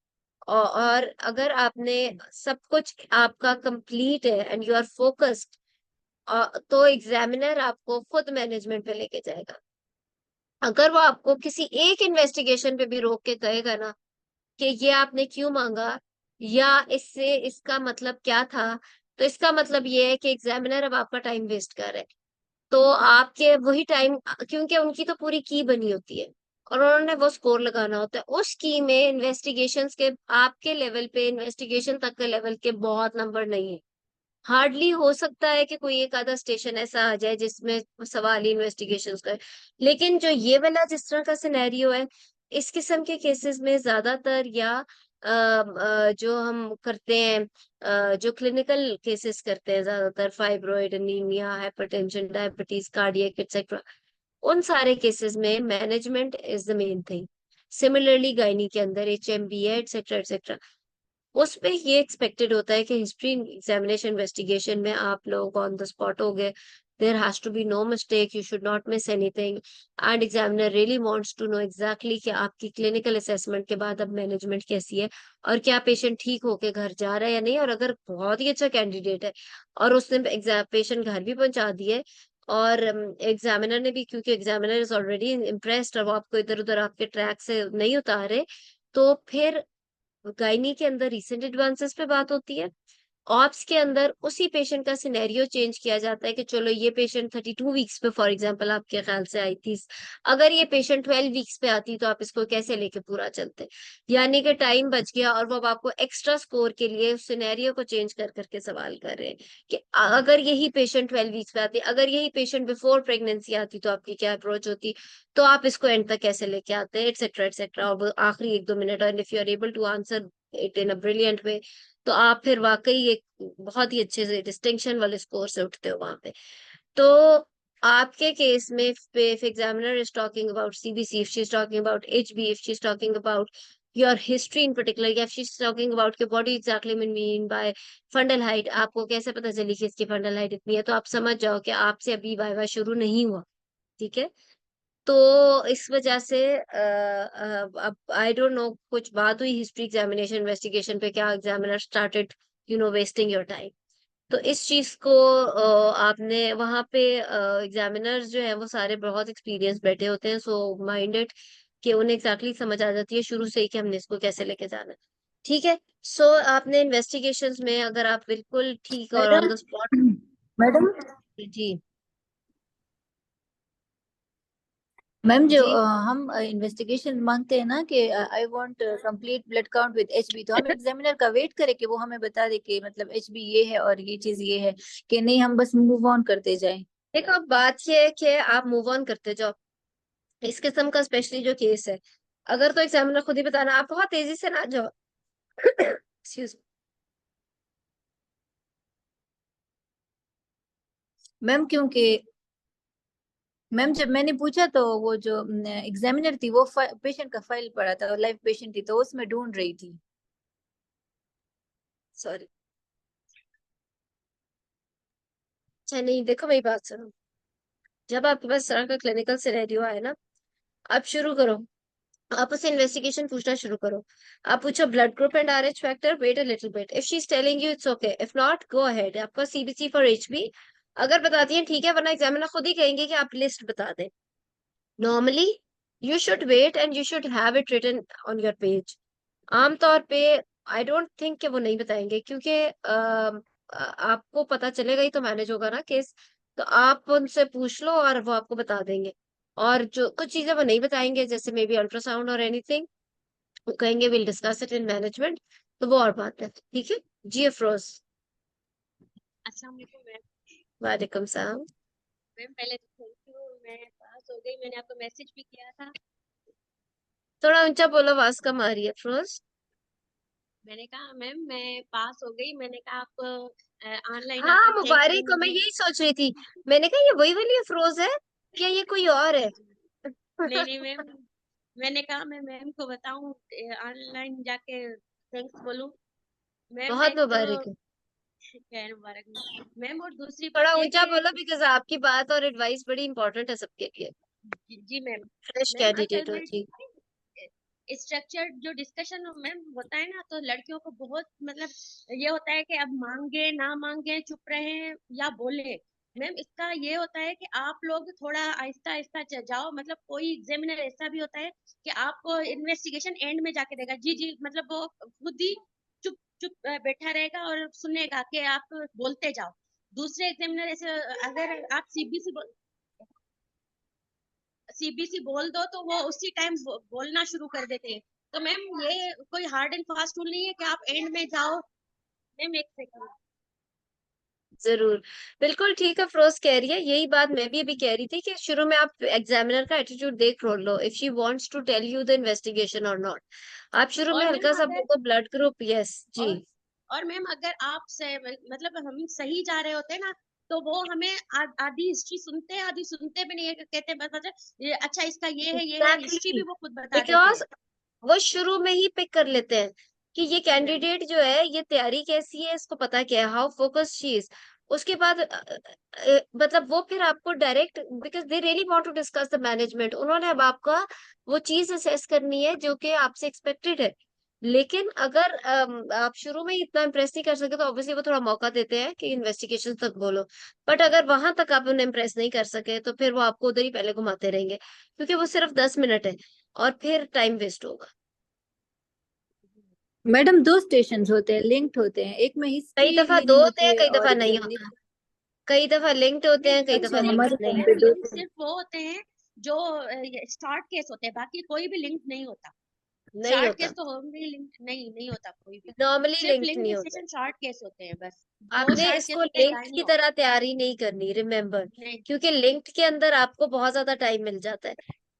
और अगर आपने सब कुछ आपका कंप्लीट है एंड यू आर फोकस्ड, तो एग्जामिनर आपको खुद मैनेजमेंट पे लेके जाएगा। अगर वो आपको किसी एक इन्वेस्टिगेशन पे भी रोक के कहेगा ना कि ये आपने क्यों मांगा, या इससे इसका मतलब क्या था, तो इसका मतलब ये है कि एग्जामिनर अब आपका टाइम वेस्ट कर रहा है। तो आपके वही टाइम, क्योंकि उनकी तो पूरी की बनी होती है और उन्होंने वो स्कोर लगाना होता है उस की में, इन्वेस्टिगेशंस के आपके लेवल पे, इन्वेस्टिगेशन तक के लेवल के बहुत नंबर नहीं है। हार्डली हो सकता है कि कोई एक आधा स्टेशन ऐसा आ जाए जिसमें सवाल ही इन्वेस्टिगेशंस का है। लेकिन जो ये वाला जिस तरह का सिनेरियो है, इस किस्म के केसेस में ज्यादातर, या जो हम करते हैं, जो क्लिनिकल केसेस करते हैं ज्यादातर, fibroid, anaemia, hypertension, diabetes, cardiac etcetera, उन सारे केसेस में management is the main thing. Similarly gynae के अंदर एचएमबी है, एक्सेट्रा एक्सेट्रा, उसपे ये एक्सपेक्टेड होता है कि हिस्ट्री एग्जामिनेशन इन्वेस्टिगेशन में आप लोग ऑन द स्पॉट हो गए। There has to be no mistake, you should not miss anything, and examiner really wants to know exactly कि आपकी क्लिनिकल असेसमेंट के बाद अब मैनेजमेंट कैसी है, और क्या पेशेंट ठीक होके घर जा रहा है या नहीं। और अगर बहुत ही अच्छा कैंडिडेट है और उसने पेशेंट घर भी पहुंचा दिए, और एग्जामिनर ने भी, क्योंकि एग्जामिनर इज ऑलरेडी इम्प्रेस्ड और वो आपको इधर उधर आपके ट्रैक से नहीं उतारे, तो फिर गायनी के अंदर रिसेंट एडवांसेस पे बात होती है। ऑप्स के अंदर उसी पेशेंट का सिनेरियो चेंज किया जाता है कि चलो ये पेशेंट 32 वीक्स पे फॉर एग्जांपल आपके ख्याल से आई थी, अगर ये पेशेंट 12 वीक्स पे आती तो आप इसको कैसे लेके पूरा चलते। यानी कि टाइम बच गया, और वो अब आपको एक्स्ट्रा स्कोर के लिए सिनेरियो को चेंज कर करके सवाल कर रहे हैं कि अगर यही पेशेंट 12 वीक्स पे आती, अगर यही पेशेंट बिफोर प्रेगनेंसी आती तो आपकी क्या अप्रोच होती, तो आप इसको एंड तक कैसे लेके आते हैं, एक्सेट्रा एक्सेट्रा। और वो आखिरी 1-2 मिनट, और if you are able to answer it in a brilliant way, तो आप फिर वाकई एक बहुत ही अच्छे से डिस्टिंक्शन वाले स्कोर से उठते हो वहां पे। तो आपके केस में, if examiner is talking about CBC, if she's talking about HB, if she's talking about your history in particular, या if she's talking about your body exactly mean by fundal height, आपको कैसे पता चली कि इसकी fundal height इतनी है, तो आप समझ जाओ कि आपसे अभी वाइवा शुरू नहीं हुआ। ठीक है? तो इस वजह से अब आई डोंट नो, कुछ बात हुई हिस्ट्री एग्जामिनेशन इन्वेस्टिगेशन पे, क्या examiner started wasting your time. तो इस चीज को आपने वहां पे, एग्जामिनर्स जो है वो सारे बहुत एक्सपीरियंस बैठे होते हैं, सो माइंडेड, कि उन्हें एग्जैक्टली समझ आ जाती है शुरू से ही कि हमने इसको कैसे लेके जाना है। ठीक है? सो आपने इन्वेस्टिगेशंस में अगर आप बिल्कुल ठीक और on madam the spot. Madam जी। मैम, जो जी। हम इन्वेस्टिगेशन मांगते हैं ना कि I want complete blood count with HB, तो हम एग्जामिनर का वेट करें कि वो हमें बता दे कि मतलब एचबी ये है और ये चीज ये है, कि नहीं हम बस मूव ऑन करते जाएं। देखो, अब बात ये है कि आप मूव ऑन करते जाओ। इस किस्म का स्पेशली जो केस है, अगर तो एग्जामिनर खुद ही बताना, आप बहुत तेजी से ना जाओ। एक्सक्यूज। मैम क्योंकि मैम जब मैंने पूछा तो वो जो एग्जामिनर थी वो पेशेंट का फाइल पड़ा था, लाइव पेशेंट थी, तो उसमें ढूंढ रही थी। सॉरी। अच्छा, नहीं, देखो मेरी बात सुनो। जब आपके पास इस तरह का क्लिनिकल सिनेरियो आए ना, आप शुरू करो, आप उससे इन्वेस्टिगेशन पूछना शुरू करो। आप पूछो blood group and RH factor, wait a little bit, if she is telling you it's okay, if not go ahead. आपका सीबीसी फॉर एचबी अगर बताती है ठीक है, वरना एग्जामिनर खुद ही कहेंगे कि आप लिस्ट बता दें। Normally you should wait and you should have it written on your page. आमतौर पे आई डोंट थिंक कि वो नहीं बताएंगे, क्योंकि आपको पता चलेगा ही तो मैनेज होगा ना केस। तो आप उनसे पूछ लो और वो आपको बता देंगे। और जो कुछ चीजें वो नहीं बताएंगे, जैसे मे बी अल्ट्रासाउंड और एनीथिंग, वो कहेंगे will discuss it in management, तो वो और बात है। ठीक है? जी अफरोज। अस्सलाम वालेकुम मैम। वालेकुम सलाम। मैम पहले तो थैंक यू मैं पास हो गई, मैंने आपको मैसेज भी किया था। थोड़ा ऊंचा बोलो, आवाज कम आ रही है फिरोज। मैंने कहा मैम मैं पास हो गई, मैंने कहा आपको ऑनलाइन हाँ आकर थैंक यू मुबारक हो, मैं मुझे। यही सोच रही थी। मैंने कहा ये वही वाली अफरोज है क्या, ये कोई और है? नहीं नहीं मैम, मैंने कहा मैं मैम को बताऊं, ऑनलाइन जाके थैंक्स बोलूं। मैम बहुत एक तो मुबारक है। खैर मुबारक मैम, और दूसरी थोड़ा बात ये ऊंचा कि बोलो, बिकॉज आपकी बात और एडवाइस बड़ी इंपॉर्टेंट है सबके लिए। जी मैम। फ्रेश मैम असल कैंडिडेट हो में जी। स्ट्रक्चर जो डिस्कशन मैम होता है ना, तो लड़कियों को बहुत मतलब ये होता है कि अब मांगे ना मांगे, चुप रहे या बोले। मैम इसका ये होता है कि आप लोग थोड़ा आहिस्ता आहिस्ता जाओ। मतलब कोई एग्जामिनर ऐसा भी होता है कि आपको इन्वेस्टिगेशन एंड में जाके देगा, जी जी, मतलब वो खुद ही चुप चुप बैठा रहेगा और सुनेगा कि आप बोलते जाओ। दूसरे एग्जामिनर ऐसे, अगर आप सीबीसी बोल दो तो वो उसी टाइम बोलना शुरू कर देते हैं। तो मैम ये कोई हार्ड एंड फास्ट रूल नहीं है कि आप एंड में जाओ। मैम एक सेकंड। जरूर, बिल्कुल ठीक है। फिरोज कह रही है यही बात मैं भी अभी कह रही थी कि शुरू में आप एग्जामिनर का एटीट्यूड देख लो, if she wants to tell you the investigation और नॉट। आप शुरू में और मैम हल्का सा अगर बोल दो ब्लड ग्रुप, यस जी। और और मैम अगर आप से मतलब हम सही जा रहे होते हैं ना, तो वो हमें आधी हिस्ट्री सुनते हैं, आधी सुनते भी नहीं है, कहते हैं बस अच्छा अच्छा इसका ये है, हिस्ट्री भी एग्जैक्टली, वो खुद बता देते बिकॉज हैं। वो शुरू में ही पिक कर लेते हैं कि ये जी मैम। कैंडिडेट जो है ये तैयारी कैसी है, इसको पता क्या है, हाउ फोकस शी इज। उसके बाद मतलब वो फिर आपको direct, because they really want to discuss the management, उन्होंने अब आपका वो चीज असेस करनी है जो कि आपसे एक्सपेक्टेड है। लेकिन अगर आप शुरू में ही इतना इम्प्रेस नहीं कर सके तो ऑब्वियसली वो थोड़ा मौका देते हैं कि इन्वेस्टिगेशन तक बोलो। बट अगर वहां तक आप उन्हें इम्प्रेस नहीं कर सके तो फिर वो आपको उधर ही पहले घुमाते रहेंगे, क्योंकि वो सिर्फ 10 मिनट है और फिर टाइम वेस्ट होगा। मैडम दो स्टेशन होते हैं, लिंक्ड होते हैं, एक में कई हिस्ट्री दफा दो लेनी होते होती हैं, है कई दफा और नहीं एग्जामिनेशन। होता। कई दफा लिंक्ड होते हैं, कई दफा मैम लिंक्ड हमारे नहीं टाइम मैम पे होते। दो लिंक थे। सिर्फ वो होते हैं जो स्टार्ट केस होते हैं, बाकी कोई भी लिंक नहीं होता। नहीं शॉर्ट होता, केस तो होंगे, लिंक नहीं होता कोई भी। नॉर्मली सिर्फ लिंक्ड नहीं लिंक होता। स्टेशन शॉर्ट केस होते हैं बस। दो आपने शॉर्ट केस इसको होते हैं, लिंक्ड गायनी की हो। तरह तैयारी नहीं करनी, रिमेम्बर, नहीं। क्योंकि लिंक्ड के अंदर आपको बहुत ज्यादा टाइम मिल जाता है।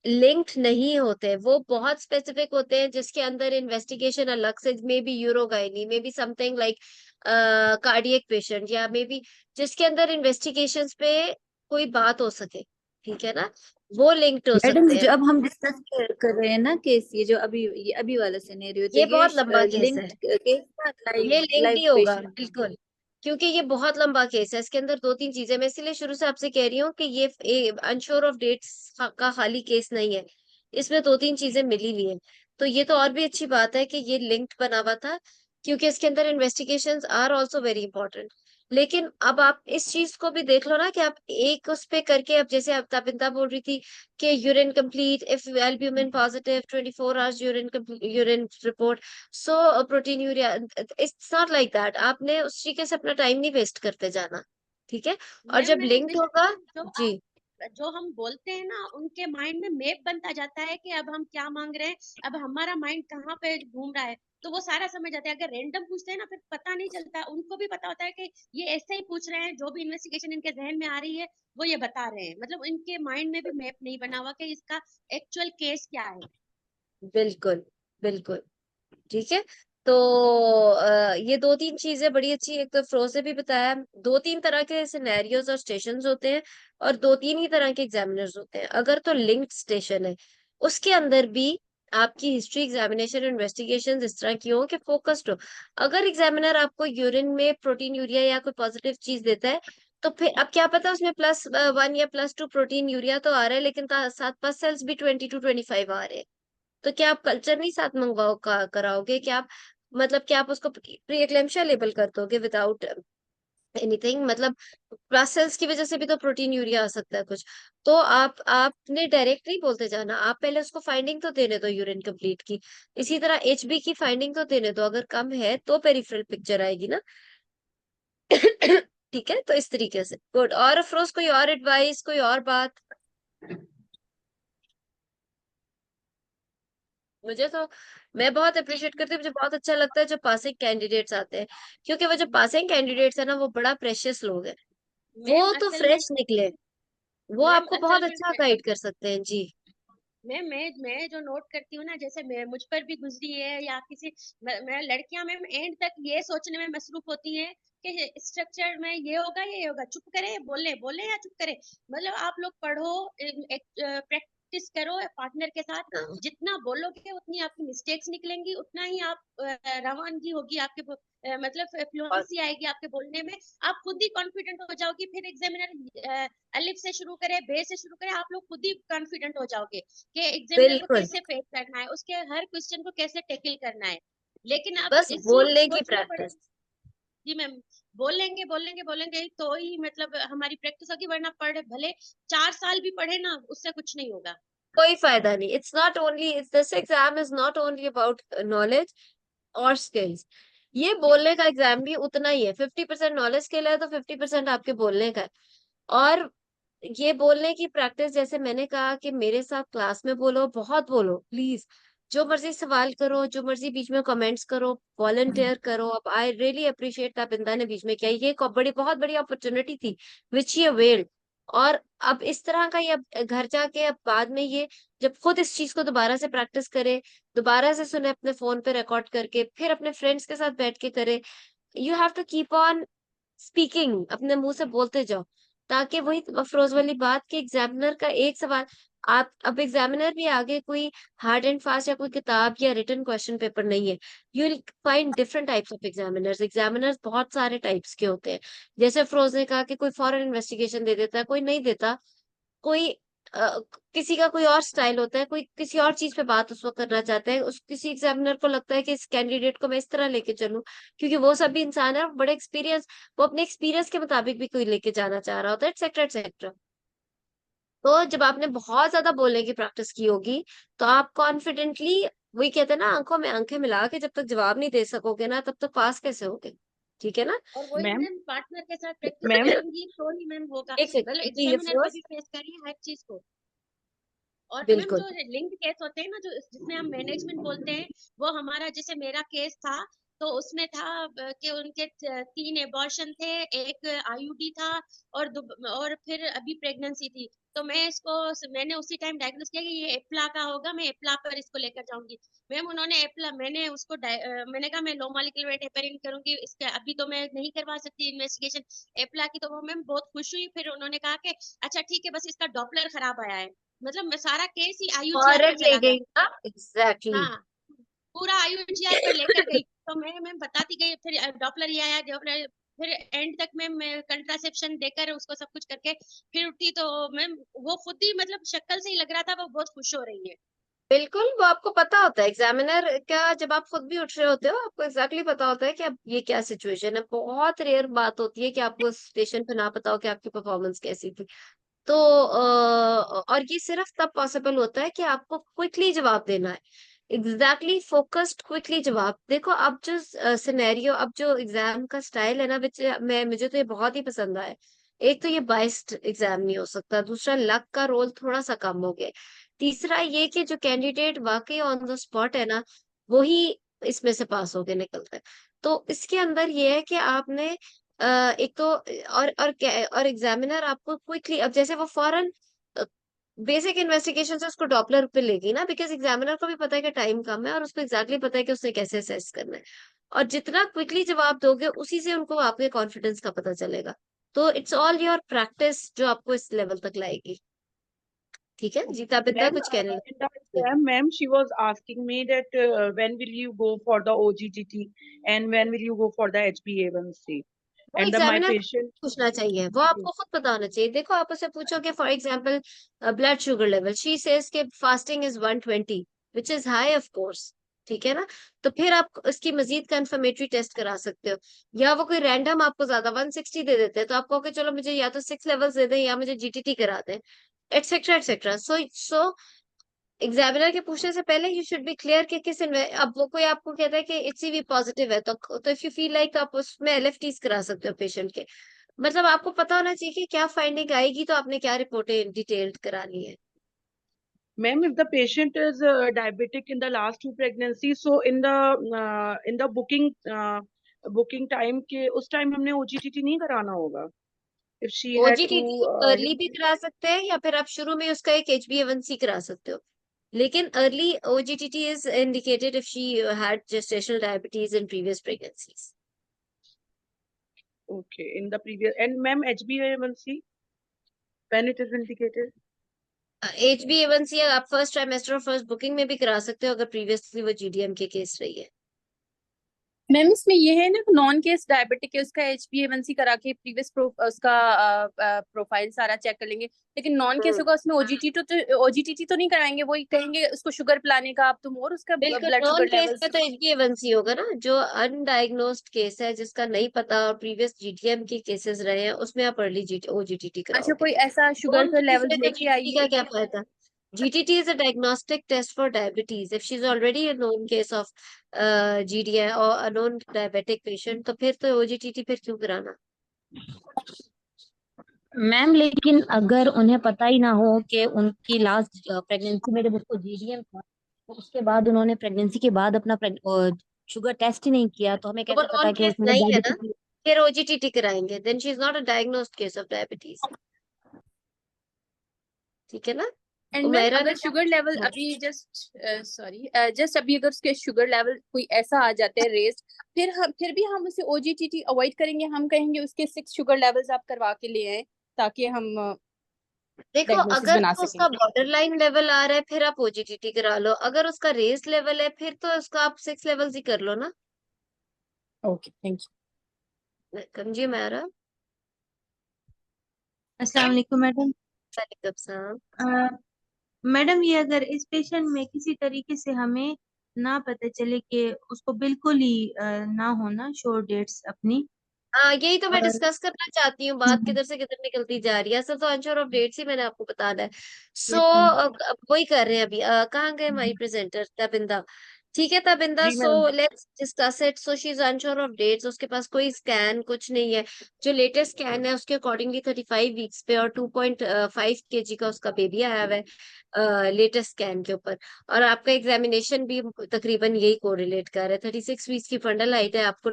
लिंक्ड नहीं होते, वो बहुत स्पेसिफिक होते हैं जिसके अंदर इन्वेस्टिगेशन अलग से, may be urogynae, may be something like cardiac patient, या मे बी जिसके अंदर इन्वेस्टिगेशंस पे कोई बात हो सके, ठीक है ना, वो लिंक्ड हो मैडम सकते हैं। जो अब हम डिस्कस कर रहे हैं ना केस, ये अभी वाला सिनेरियो, तो ये ये बहुत लंबा केस है, लिंक्ड केस ना, ये लाइव लिंक्ड लाइव ही होगा पेशेंट का। बिल्कुल, क्योंकि ये बहुत लंबा केस है। इसके अंदर दो तीन चीजें, मैं इसीलिए शुरू से आपसे कह रही हूँ कि ये अनश्योर ऑफ डेट्स का खाली केस नहीं है, इसमें दो तीन चीजें मिली हुई है। तो ये तो और भी अच्छी बात है कि ये लिंक्ड बना हुआ था, क्योंकि इसके अंदर investigations are also very important. लेकिन अब आप इस चीज को भी देख लो ना कि आप एक उस पे करके, अब जैसे अब तबिंदा बोल रही थी कि urine complete, if albumin positive, 24 hours urine report, so protein urea, it's not like that. आपने उस तरीके से अपना टाइम नहीं वेस्ट करते जाना, ठीक है। और मैम जब मैंने लिंक्ड विश होगा, जो जी, आप जो हम बोलते हैं ना, उनके माइंड में मैप बनता जाता है कि अब हम क्या मांग रहे हैं, अब हमारा माइंड कहाँ पे घूम रहा है। तो वो सारा समझ जाते हैं। अगर रैंडम पूछते हैं ना, फिर पता नहीं चलता। उनको भी पता होता है कि ये ऐसे ही पूछ रहे हैं, जो भी इन्वेस्टिगेशन इनके जहन में आ रही है वो ये बता रहे हैं। मतलब इनके माइंड में भी मैप नहीं बना हुआ कि इसका एक्चुअल केस क्या है। बिल्कुल बिल्कुल, ठीक है। तो ये दो तीन चीजें बड़ी अच्छी, एक तो फ्रोज ने भी बताया, दो तीन तरह के सिनेरियोज और स्टेशंस होते हैं, और दो तीन ही तरह के एग्जामिनर्स होते हैं। अगर तो लिंक्ड स्टेशन है, उसके अंदर भी आपकी हिस्ट्री, एग्जामिनेशन, इन्वेस्टिगेशन इस तरह की हो कि फोकस्ड हो। अगर एग्जामिनर आपको यूरिन में प्रोटीन यूरिया या कोई पॉजिटिव चीज देता है, तो फिर अब क्या पता उसमें +1 या +2 प्रोटीन यूरिया तो आ रहा है, लेकिन साथ पास सेल्स भी 20 to 25 आ रहे हैं। तो क्या आप कल्चर नहीं साथ कराओगे? क्या आप, मतलब क्या आप उसको प्री एक्लेम्पशिया लेबल कर दोगे विदाउट एनीथिंग? मतलब क्लास सेल्स की वजह से भी तो प्रोटीन यूरिया आ सकता है कुछ। तो आपने डायरेक्ट नहीं बोलते जाना, आप पहले उसको फाइंडिंग तो देने दो यूरिन कंप्लीट की। इसी तरह एचबी की फाइंडिंग तो देने दो, अगर कम है तो पेरिफेरल पिक्चर आएगी ना। ठीक है, तो इस तरीके से गुड। और अफरोज कोई और एडवाइस, कोई और बात? मुझे तो, मैं बहुत अप्रिशिएट करती हूँ, मुझे बहुत अच्छा लगता है जब पासिंग कैंडिडेट्स आते हैं, क्योंकि वो जो पासिंग कैंडिडेट्स है ना, वो बड़ा प्रेशियस लोग हैं, मैम वो तो असल में फ्रेश निकले। वो मैम आपको असल बहुत में अच्छा गाइड कर सकते हैं जी। मैं जो नोट करती हूँ ना, जैसे मैं मुझ पर भी गुजरी है या किसी मैं लड़कियां मैम एंड तक ये सोचने में मसरूफ होती हैं कि स्ट्रक्चर में ये होगा ये होगा, चुप करे बोले बोले या चुप करे। मतलब आप लोग पढ़ो, प्रैक्टिस करो पार्टनर के साथ, हाँ, जितना बोलोगे उतनी आपकी मिस्टेक्स निकलेंगी, उतना ही आप रवानगी होगी आपके मतलब और फ्लुएंसी आएगी आपके बोलने में। आप खुद ही कॉन्फिडेंट हो जाओगी, फिर एग्जामिनर अलिफ से शुरू करे, बे से शुरू करे, आप लोग खुद ही कॉन्फिडेंट हो जाओगे कि एग्जामिनर को बिल्कुल, कैसे फेस करना है, उसके हर क्वेश्चन को कैसे टैकल करना है। लेकिन अब बस इस चीज बोलने की सोचना प्रैक्टिस। पड़ेगा। जी मैम, बोलेंगे बोलेंगे बोलेंगे तो ही मतलब हमारी प्रैक्टिस होगी, वरना पढ़े भले 4 साल भी पढ़े ना, उससे कुछ नहीं होगा। कोई फायदा नहीं। It's not only, it's this exam is not only about knowledge और स्किल्स। ये बोलने का एग्जाम भी उतना ही है, 50% नॉलेज के लिए है तो 50% आपके बोलने का है। और ये बोलने की प्रैक्टिस, जैसे मैंने कहा कि मेरे साथ क्लास में बोलो, बहुत बोलो प्लीज। जो मर्जी सवाल करो, जो मर्जी बीच में कमेंट्स करो, वॉलंटियर करो। अब आई रियली अप्रिशिएट ताबिंदा ने बीच में किया, ये बड़ी बहुत बड़ी अपॉर्चुनिटी थी विच ही अवेल्ड। और अब इस तरह का ये अब घर जाके अब बाद में ये जब खुद इस चीज को दोबारा से प्रैक्टिस करे, दोबारा से सुने अपने फोन पे रिकॉर्ड करके, फिर अपने फ्रेंड्स के साथ बैठ के करे। You have to keep on speaking, अपने मुंह से बोलते जाओ, ताकि वही अफरोज वाली बात कि एग्जामिनर का एक सवाल, आप अब एग्जामिनर भी आगे कोई हार्ड एंड फास्ट या कोई किताब या रिटन क्वेश्चन पेपर नहीं है। You will find different types of examiners. Examiners बहुत सारे टाइप्स के होते हैं। जैसे अफरोज ने कहा कि कोई फॉरेन इन्वेस्टिगेशन दे देता है, कोई नहीं देता। कोई किसी का कोई और स्टाइल होता है, कोई किसी और चीज पे बात उस वक्त करना चाहता है, उस किसी एग्जामिनर को लगता है कि इस कैंडिडेट को मैं इस तरह लेके चलूं, क्योंकि वो सब भी इंसान है और बड़े एक्सपीरियंस, वो अपने एक्सपीरियंस के मुताबिक भी कोई लेके जाना चाह रहा होता है, एक्सेट्रा एक्सेट्रा। तो जब आपने बहुत ज्यादा बोलने की प्रैक्टिस की होगी, तो आप कॉन्फिडेंटली, वही कहते हैं ना, आंखों में आंखें मिला के जब तक जवाब नहीं दे सकोगे ना, तब तक पास कैसे होगे? ठीक है ना? और वही मैम मैम पार्टनर के साथ प्रैक्टिस मैम करेंगी तो ही मैम होगा। एक मतलब सेकंड जी एग्जामिनर को अफरोज। भी फेस करिए हर चीज को। और मैम बिल्कुल। जो लिंक्ड केस होते हैं ना, जो जिसमें हम मैनेजमेंट बोलते हैं, वो हमारा जैसे मेरा केस था, तो उसमें था कि उनके 3 एबॉर्शन थे, एक आईयूडी था, और फिर अभी प्रेगनेंसी थी। तो मैंने उसी टाइम डायग्नोस किया कि ये एप्ला का होगा, मैं एप्ला पर इसको लेकर जाऊंगी। मैम उन्होंने एप्ला, मैंने कहा मैं लो मॉलिक्यूलर वेट हेपेरिन करूंगी, इसके अभी तो मैं नहीं करवा सकती इन्वेस्टिगेशन एप्ला की। तो वो मैम बहुत खुश हुई, फिर उन्होंने कहा कि अच्छा ठीक है, बस इसका डॉपलर खराब आया है। मतलब मैं सारा केस ही आईयूजीआर पर फॉरेन ले चला गया। गई ना, एग्जैक्टली। हाँ, पूरा आईयूजीआर पर लेकर गई। तो मैं बताती गई, फिर डॉपलर ये आया, डॉपलर, फिर एंड तक मैं कंट्रासेप्शन देकर उसको सब कुछ करके फिर उठी। तो मैम वो खुद ही मतलब शक्ल से ही लग रहा था वो बहुत खुश हो रही है। बिल्कुल, वो आपको पता होता है एग्जामिनर का, जब आप खुद भी उठ रहे होते हो आपको एग्जैक्टली पता होता है कि अब ये क्या सिचुएशन है। बहुत रेयर बात होती है कि आपको स्टेशन पे ना पता हो कि आपकी परफॉर्मेंस कैसी थी। तो और ये सिर्फ तब पॉसिबल होता है कि आपको क्विकली जवाब देना है। एग्जैक्टली फोकस्ड क्विकली जवाब। देखो अब जो सिनेरियो, अब जो एग्जाम का स्टाइल है ना, मुझे तो ये बहुत ही पसंद आया। एक तो ये बाइस्ड एग्जाम नहीं हो सकता, दूसरा लक का रोल थोड़ा सा कम हो गया, तीसरा ये कि जो कैंडिडेट वाकई ऑन द स्पॉट है ना, वही इसमें से पास होके निकलता है। तो इसके अंदर ये है कि आपने एक तो और एग्जामिनर आपको क्विकली, अब जैसे वो फॉरन बेसिक इन्वेस्टिगेशन से उसको डॉपलर पे लेगी ना, बिकॉज एग्जामिनर को भी पता है कि टाइम कम है और उसको एग्जैक्टली पता है कि उसने कैसे असेस करना है। और जितना क्विकली जवाब दोगे उसी से उनको आपके कॉन्फिडेंस का पता चलेगा। तो इट्स ऑल योर प्रैक्टिस जो आपको इस लेवल तक लाएगी। ठीक है जी, ताबिंदा Ma'am, कुछ कहने in the लगी। exam, ma'am, she was asking me that when will you go for the OGTT and when will you go for the HbA1c? वो And my एग्जामिनर patient, पूछना चाहिए, वो आपको खुद पता होना चाहिए। देखो आप उसे पूछो कि for example blood sugar level, she says के fasting is 120 which is high of course, ठीक है ना? तो फिर आप उसकी मजीद कंफर्मेटरी टेस्ट करा सकते हो। या वो कोई रैंडम आपको ज्यादा 160 दे देते हैं, तो आप कहोगे चलो मुझे या तो 6 लेवल्स दे दें या मुझे जीटीटी करा दें, एक्सेट्रा एक्सेट्रा। सो एग्जामिनर के पूछने से पहले यू शुड बी क्लियर कि अब वो कोई आपको कहता है कि एचसीवी पॉजिटिव है, तो इफ यू फील लाइक आप उसमें एलएफटीज करा सकते हो पेशेंट के। मतलब आपको पता होना चाहिए कि क्या फाइंडिंग आएगी, तो आपने क्या रिपोर्टें डिटेल्ड करानी है। ma'am, if the patient is diabetic in the last 2 pregnancies, so in the booking time के उस टाइम हमने OGTT नहीं कराना होगा? if she had OGTT to early भी करा सकते हैं या फिर आप शुरू में उसका एक HbA1c करा सकते हो, लेकिन early OGTT is indicated if she had gestational diabetes in previous pregnancies. okay, in the previous, and ma'am, HbA1c, when it is indicated? HbA1c आप फर्स्ट ट्राइमेस्टर और फर्स्ट बुकिंग में भी करा सकते हो अगर प्रीवियसली वो GDM के केस रही है। मैम इसमें ये है ना, नॉन केस डायबिटिक है, उसका HbA1c करा के प्रीवियस उसका प्रोफाइल सारा चेक कर लेंगे, लेकिन नॉन केस होगा उसमें OGTT तो नहीं कराएंगे, वही कहेंगे उसको शुगर पिलाने का आप तुम, और उसका बिल्कुल, blood non sugar case levels. में तो HbA1c होगा ना, जो अनडायग्नोस्ड केस है जिसका नहीं पता और प्रीवियस GTM के केसेस रहे हैं उसमें आप अर्ली OGTT अच्छा, कराओगे। कोई ऐसा शुगर नॉन का केस लेवल्स में तो लेके GTT का आइए। क्या फायदा? GTT is a diagnostic test for diabetes. If she's already a known case of GDI or a known diabetic patient, तो फिर तो OGTT फिर क्यों कराना? मैम लेकिन अगर उन्हें पता ही ना हो कि उनकी लास्ट प्रेगनेंसी में जब उसको GDM था, तो उसके बाद उन्होंने प्रेगनेंसी के बाद अपना शुगर टेस्ट ही नहीं किया, तो हमें तो वो कैसे पता नॉन कि केस उसमें नहीं है ना, डायबिटीज। फिर OGTT कराएंगे, then she is not a diagnosed case of diabetes. ठीक है ना? एंड मैम उमेरा अगर ने शुगर लेवल अभी जस्ट अभी अगर उसके शुगर लेवल कोई ऐसा आ जाते हैं रेस्ट, फिर भी हम उसे OGTT अवॉइड करेंगे, हम कहेंगे उसके 6 शुगर लेवल्स आप करवा के ले आए ताकि हम देखो, डायग्नोसिस अगर बना तो सकें। उसका बॉर्डर लाइन लेवल आ रहा है फिर आप OGTT करा लो, अगर उसका रेस लेवल है फिर तो उसका आप 6 लेवल्स ही कर लो ना। Okay, thank you. समझिए मेरा। अस्सलाम वालेकुम मैडम। वालेकुम सलाम। मैडम, ये अगर इस पेशेंट में किसी तरीके से हमें ना पता चले कि उसको बिल्कुल ही ना होना शोर डेट्स अपनी, हाँ, यही तो मैं और डिस्कस करना चाहती हूँ, बात किधर से किधर निकलती जा रही है। असल तो आंसर ऑफ डेट्स ही मैंने आपको बताना है। सो अब वही कर रहे हैं अभी। कहाँ गए हमारी प्रेजेंटर तबिंदा? ठीक है तबिंदा, जी so ma'am. Let's discuss it. So she is unsure of dates, उसके पास कोई स्कैन कुछ नहीं है। जो लेटेस्ट स्कैन है उसके अकॉर्डिंगली 35 वीक्स पे और 2.5 kg का उसका बेबी आया हुआ है लेटेस्ट स्कैन के ऊपर। और आपका एग्जामिनेशन भी तकरीबन यही कोरिलेट कर रहा है। 36 वीक्स की फंडल हाइट है, आपको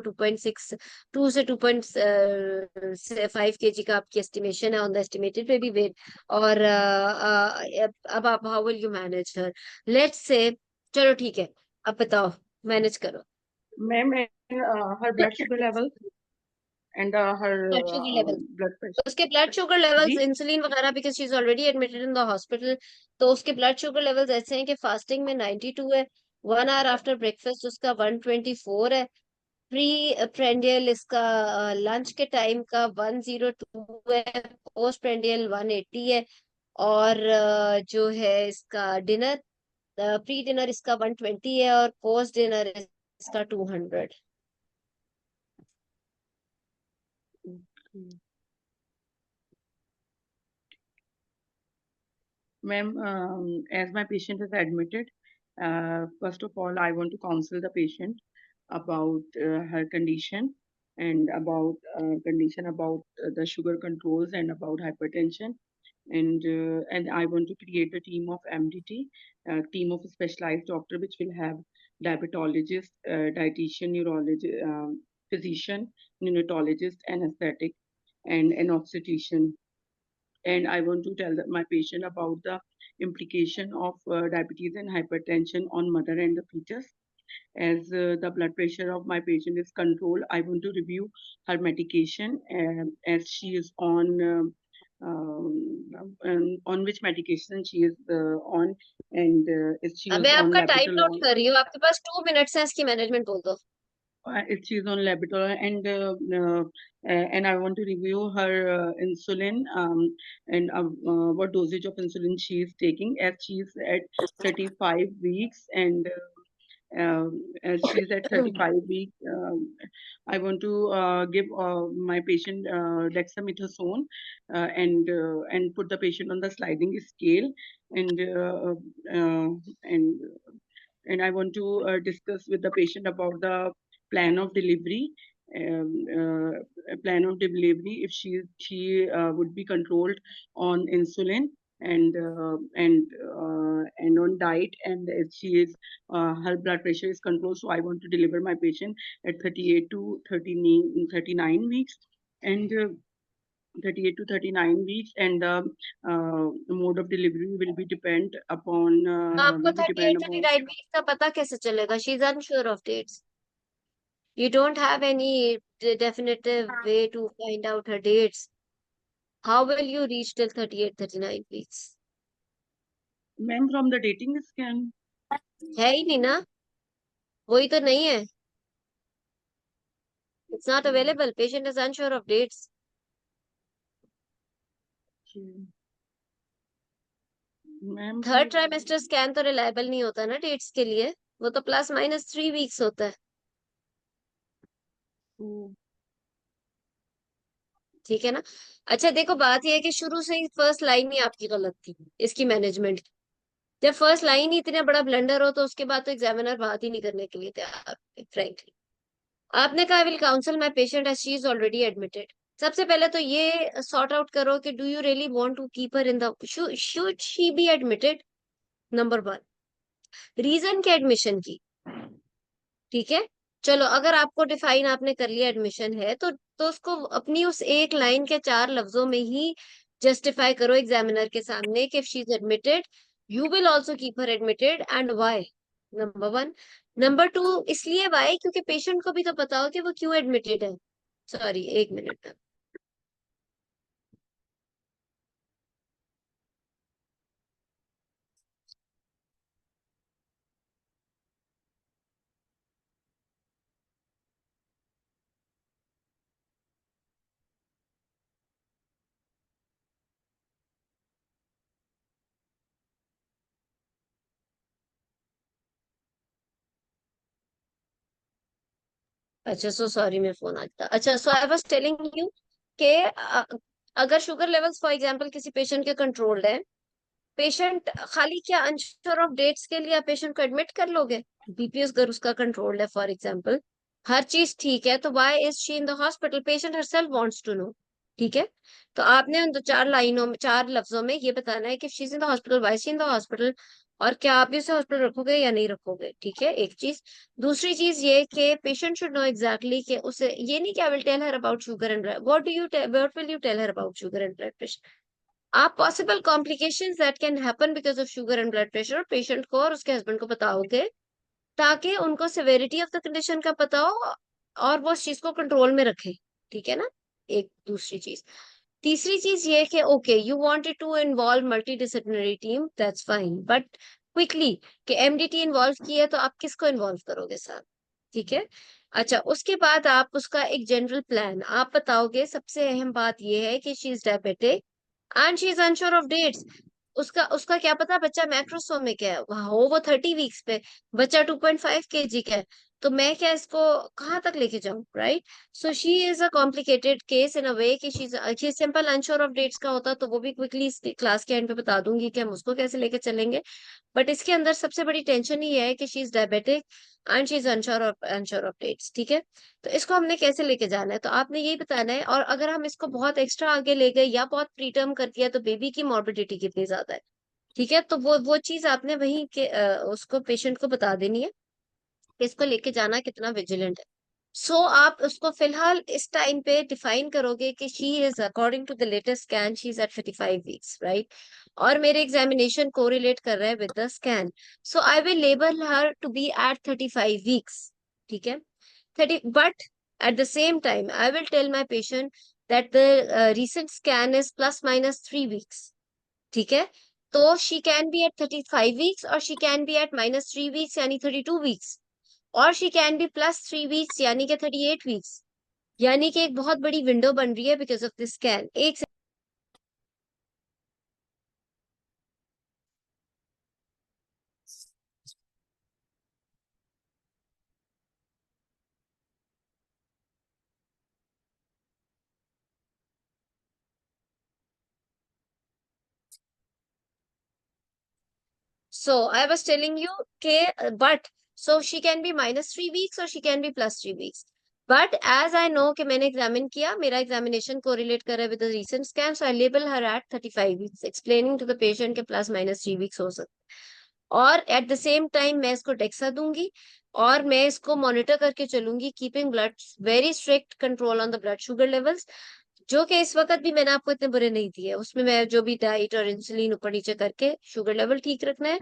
2 से 2.5 kg का आपकी एस्टिमेशन है on the estimated baby weight. और अब आप how will you manage her? Let's say, चलो ठीक है, अब बताओ, मैनेज करो। Ma'am, and her blood sugar level and her blood sugar level, blood pressure. उसके ब्लड शुगर लेवल्स, जी इंसुलिन वगैरह, because she is already admitted in the hospital, तो उसके ब्लड शुगर लेवल्स ऐसे हैं कि फास्टिंग में 92 है, 1 आवर आफ्टर ब्रेकफास्ट उसका 124 है, प्री प्रेंडियल इसका लंच के टाइम का 102 है, पोस्ट प्रेंडियल 180 है, और जो है इसका डिनर, प्री डिनर इसका 120 है और पोस्ट डिनर इसका 200। ma'am, as my patient is admitted, first of all, I want to counsel the patient about her condition and about condition about the sugar controls and about hypertension. And I want to create a team of MDT, team of specialized doctor, which will have diabetologist, dietitian, neurologist, physician, neonatologist, anesthetic, and an obstetrician. And I want to tell my patient about the implication of diabetes and hypertension on mother and the fetus. As the blood pressure of my patient is controlled, I want to review her medication as she is on which medication she is on, and if she अब is मैं on आपका time note labetalol. कर रही हूँ, आपके पास 2 minutes है, इसकी management बोल दो। If she's on labetalol, and I want to review her insulin and what dosage of insulin she is taking as she is at 35 weeks, and as she's at 35 weeks, I want to give my patient dexamethasone and put the patient on the sliding scale, and uh, uh, and and I want to discuss with the patient about the plan of delivery. A plan of delivery if she would be controlled on insulin and on diet, and if she is her blood pressure is controlled. So I want to deliver my patient at 38 to 39 weeks, and 38 to 39 weeks, and the mode of delivery will be depend upon आपको 38-39 weeks का पता कैसे चलेगा? She is unsure of dates. You don't have any definitive way to find out her dates. How will you reach till 38-39 weeks? ma'am, from the dating scan. है ही नहीं ना, वही तो नहीं है. It's not available. Patient is unsure of dates. Ma'am, third trimester scan तो reliable नहीं होता ना डेट्स के लिए, वो तो +- 3 वीक्स होता है. ठीक है ना. अच्छा देखो, बात यह है कि शुरू से ही फर्स्ट लाइन ही आपकी गलत थी इसकी मैनेजमेंट की. जब फर्स्ट लाइन ही इतना बड़ा ब्लंडर हो तो उसके बाद तो एग्जामिनर बात ही नहीं करने के लिए तैयार. फ्रैंकली आपने कहा, will counsel my patient as she is already admitted. सबसे पहले तो ये सॉर्ट आउट करो कि do you really want to keep her in the, should she be admitted. Number 1, reason के एडमिशन की. ठीक है, चलो अगर आपको डिफाइन आपने कर लिया एडमिशन है तो उसको अपनी उस एक लाइन के 4 लफ्जों में ही जस्टिफाई करो एग्जामिनर के सामने कि if she is admitted you will also keep her admitted and why. Number 1. Number 2, इसलिए व्हाई क्योंकि पेशेंट को भी तो पता हो कि वो क्यों एडमिटेड है. Sorry, 1 minute. अच्छा, सो सॉरी, मैं फोन आ गया. अच्छा, सो आई वाज टेलिंग यू कि अगर शुगर लेवल्स फॉर एग्जांपल किसी पेशेंट के कंट्रोल्ड है, पेशेंट खाली क्या अनश्योर ऑफ डेट्स के लिए आप पेशेंट को एडमिट कर लोगे? बीपीएस अगर उसका कंट्रोल्ड है फॉर एग्जांपल, हर चीज ठीक है, तो why is she in the hospital? Patient herself wants to know. ठीक है, तो आपने उन 4 लाइनों में, 4 लफ्जों में ये बताना है कि she is in the hospital, why she in the hospital, और क्या आप भी उसे हॉस्पिटल रखोगे या नहीं रखोगे. ठीक है, एक चीज. दूसरी चीज ये कि पेशेंट शुड नो एग्जैक्टली कि उसे ये नहीं कि I will tell her about sugar and what will you tell her about sugar and blood pressure. आप possible complications that can happen because of sugar and blood pressure patient को और उसके husband को बताओगे, ताकि उनको सिवेरिटी ऑफ द कंडीशन का पता हो और वो उस चीज को कंट्रोल में रखे. ठीक है ना, एक दूसरी चीज. तीसरी चीज ये कि okay, you wanted to involve multi disciplinary team, that's fine, but quickly कि एमडीटी इन्वॉल्व की है तो आप किसको इन्वॉल्व करोगे साथ. ठीक है. अच्छा, उसके बाद आप उसका एक जनरल प्लान आप बताओगे. सबसे अहम बात ये है कि she is diabetic and she is unsure of dates. उसका उसका क्या पता बच्चा मैक्रोसोमिक है, वहाँ हो वो 30 वीक्स पे, बच्चा 2.5 kg का है, तो मैं क्या इसको कहाँ तक लेके जाऊं, right? So she is a complicated case in a way कि शी सिंपल अनश्योर ऑफ डेट्स का होता तो वो भी क्विकली क्लास के एंड पे बता दूंगी कि हम उसको कैसे लेके चलेंगे. बट इसके अंदर सबसे बड़ी टेंशन ही है कि she is diabetic and she is unsure of dates. ठीक है, तो इसको हमने कैसे लेके जाना है, तो आपने यही बताना है. और अगर हम इसको बहुत एक्स्ट्रा आगे ले गए या बहुत प्रीटर्म कर दिया तो बेबी की मॉर्बिडिटी कितनी ज्यादा है. ठीक है, तो वो चीज आपने वही के उसको पेशेंट को बता देनी है कि इसको लेके जाना कितना विजिलेंट है. सो आप उसको फिलहाल इस टाइम पे डिफाइन करोगे कि she is according to the latest scan she is at 35 weeks, right? और मेरे एग्जामिनेशन कोरिलेट कर रहा है with the scan, so I will label her to be at 35 weeks. ठीक है, 30, but at the same time I will tell my patient that the recent scan is ±3 weeks. ठीक है, तो she can be at 35 weeks और she can be at -3 weeks यानी 32 weeks, और she can be +3 weeks यानी कि 38 weeks. यानी कि एक बहुत बड़ी विंडो बन रही है बिकॉज ऑफ दिस स्कैन. एक So I was telling you but so she can be -3 weeks or she can be +3 weeks. But as I know कि मैंने एग्जामिन किया, मेरा एग्जामिनेशन कोरिलेट कर रहा है with the recent scan, so I label her at 35 weeks, explaining to the patient के +- 3 weeks हो सकते. और एट द सेम टाइम मैं इसको डेक्सा दूंगी और मैं इसको मॉनिटर करके चलूंगी, keeping blood very strict control on the blood sugar levels. जो कि इस वक्त भी मैंने आपको इतने बुरे नहीं दिए, उसमें मैं जो भी डाइट और इंसुलिन ऊपर नीचे करके शुगर लेवल ठीक रखना है।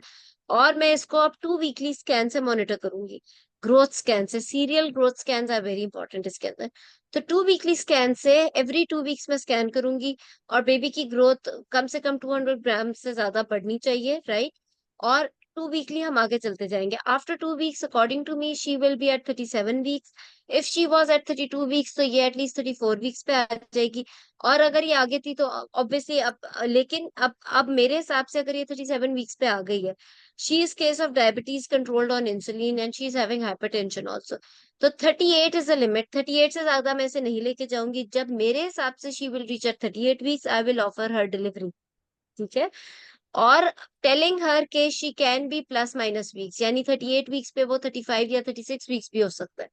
और मैं इसको अब 2 वीकली स्कैन से मॉनिटर करूंगी, ग्रोथ स्कैन से। Serial growth scan are very important इसके अंदर। तो 2 वीकली स्कैन से एवरी 2 वीक्स में स्कैन करूंगी, और बेबी की ग्रोथ कम से कम 200 ग्राम से ज्यादा बढ़नी चाहिए, राइट। और 2 वीकली हम आगे चलते जाएंगे। After 2 weeks according to me she will be at 37 weeks. If she was at 32 weeks तो ये एटलीस्ट 34 वीक्स पे आ जाएगी। और अगर ये आगे थी तो ऑब्वियसली अब, लेकिन अब मेरे हिसाब से अगर ये 37 वीक्स पे आ गई है, she is case of diabetes controlled on insulin and she is having hypertension also. तो 38 इज द लिमिट। 38 से ज्यादा मैं इसे नहीं लेके जाऊंगी। जब मेरे हिसाब से she will reach at 38 weeks, I will offer her delivery, ठीक है। और टेलिंग हर के she can be plus minus weeks, यानी 38 वीक्स पे वो 35 या 36 वीक्स भी हो सकता है।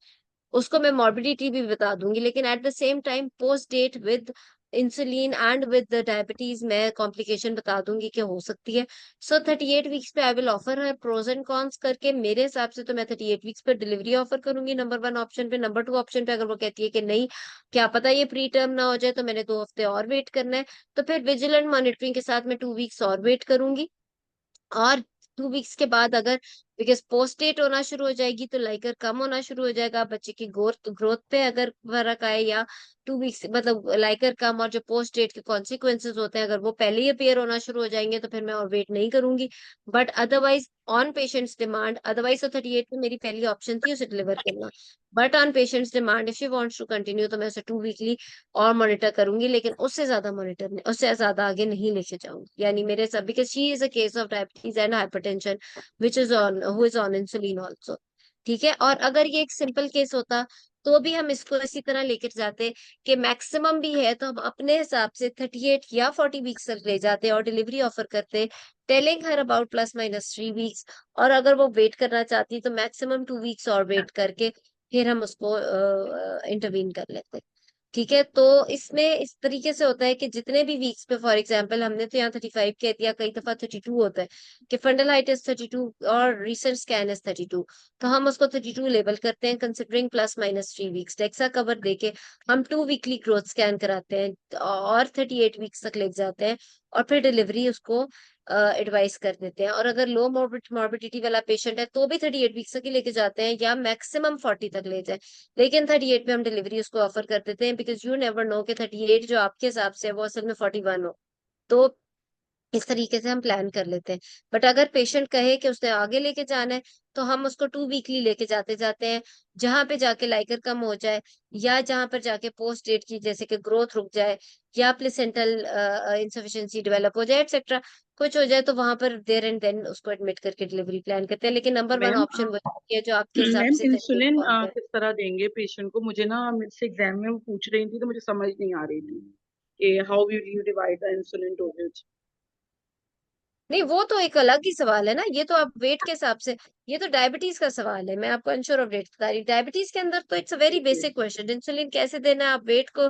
उसको मैं मॉर्बिडिटी भी बता दूंगी, लेकिन at the same time post date with insulin and with the diabetes मैं कॉम्प्लिकेशन बता दूंगी कि हो सकती है। सो 38 वीक्स पे आई विल ऑफर है प्रोज एंड कॉन्स करके। मेरे हिसाब से तो मैं 38 वीक्स पे डिलीवरी ऑफर करूंगी नंबर 1 ऑप्शन पे। नंबर 2 ऑप्शन पे अगर वो कहती है कि नहीं, क्या पता ये प्री टर्म ना हो जाए, तो मैंने 2 हफ्ते और वेट करना है, तो फिर विजिलेंट मॉनिटरिंग के साथ मैं 2 वीक्स और वेट करूंगी। और 2 वीक्स के बाद अगर, बिकॉज पोस्ट डेट होना शुरू हो जाएगी तो लाइकर कम होना शुरू हो जाएगा, बच्चे की ग्रोथ ग्रोथ पे अगर फर्क आए, या 2 वीक्स मतलब लाइकर कम, और जो पोस्ट डेट के कॉन्सिक्वेंसेज होते हैं अगर वो पहले ही अपेयर होना शुरू हो जाएंगे, तो फिर मैं और वेट नहीं करूंगी। But otherwise on patient's demand, otherwise तो 38 में मेरी पहली ऑप्शन थी उसे डिलीवर करना, but on patient's demand if she wants to continue तो मैं उसे 2 वीकली और मॉनिटर करूंगी, लेकिन उससे ज्यादा मॉनिटर नहीं, उससे ज्यादा आगे नहीं लेके जाऊंगी। यानी मेरे सब, because she is a case of diabetes and hypertension which is on, who is on insulin also, ठीक है। और अगर ये एक सिंपल केस होता तो भी हम इसको इसी तरह लेकर जाते कि मैक्सिमम भी है, तो हम अपने हिसाब से 38 या 40 वीक्स तक ले जाते और डिलीवरी ऑफर करते, telling her about plus minus 3 weeks. और अगर वो वेट करना चाहती तो मैक्सिमम 2 वीक्स और वेट करके फिर हम उसको इंटरवीन कर लेते, ठीक है। तो इसमें इस तरीके से होता है कि जितने भी वीक्स पे, फॉर एग्जांपल हमने तो यहाँ 35 कह दिया, कई दफा 32 होता है कि फंडल हाइट इज 32 और रिसेंट स्कैन इज 32, तो हम उसको 32 लेबल करते हैं considering plus minus 3 weeks. DEXA cover देके हम 2 वीकली ग्रोथ स्कैन कराते हैं और 38 वीक्स तक ले जाते हैं, और फिर डिलीवरी उसको एडवाइस कर देते हैं। और अगर लो मॉर्बिडिटी वाला पेशेंट है तो भी 38 वीक्स तक ही लेके जाते हैं, या मैक्सिमम 40 तक ले जाए, लेकिन 38 पे हम डिलीवरी उसको ऑफर कर देते हैं, बिकॉज यू नेवर नो कि 38 जो आपके हिसाब से है वो असल में 41 हो। तो इस तरीके से हम प्लान कर लेते हैं। बट अगर पेशेंट कहे कि उसने आगे लेके जाना है, तो हम उसको 2 वीकली लेके जाते जाते हैं, जहां पे जाके लाइकर कम हो जाए, या जहां पर जाके पोस्ट डेट की जैसे कि ग्रोथ रुक जाए, या प्लेसेंटल इंसफिशियंसी डेवलप हो जाए, एक्सेट्रा कुछ हो जाए, तो वहां पर देयर एंड देन उसको एडमिट करके डिलीवरी प्लान करते हैं। लेकिन नंबर 1 मैम ऑप्शन वही है जो आपके हिसाब मैम से 38 इंसुलिन कॉल है। किस तरह देंगे पेशेंट को? मुझे ना मुझसे एग्जाम में वो पूछ रही थी तो मुझे समझ नहीं आ रही थी कि how will you divide the insulin doses. नहीं, वो तो एक अलग ही सवाल है ना, ये तो आप वेट के हिसाब से, ये तो डायबिटीज का सवाल है। मैं आपको इंश्योर ऑफ डेट बता रही हूँ। डायबिटीज के अंदर तो it's a very okay. Basic question, insulin कैसे देना है। आप वेट को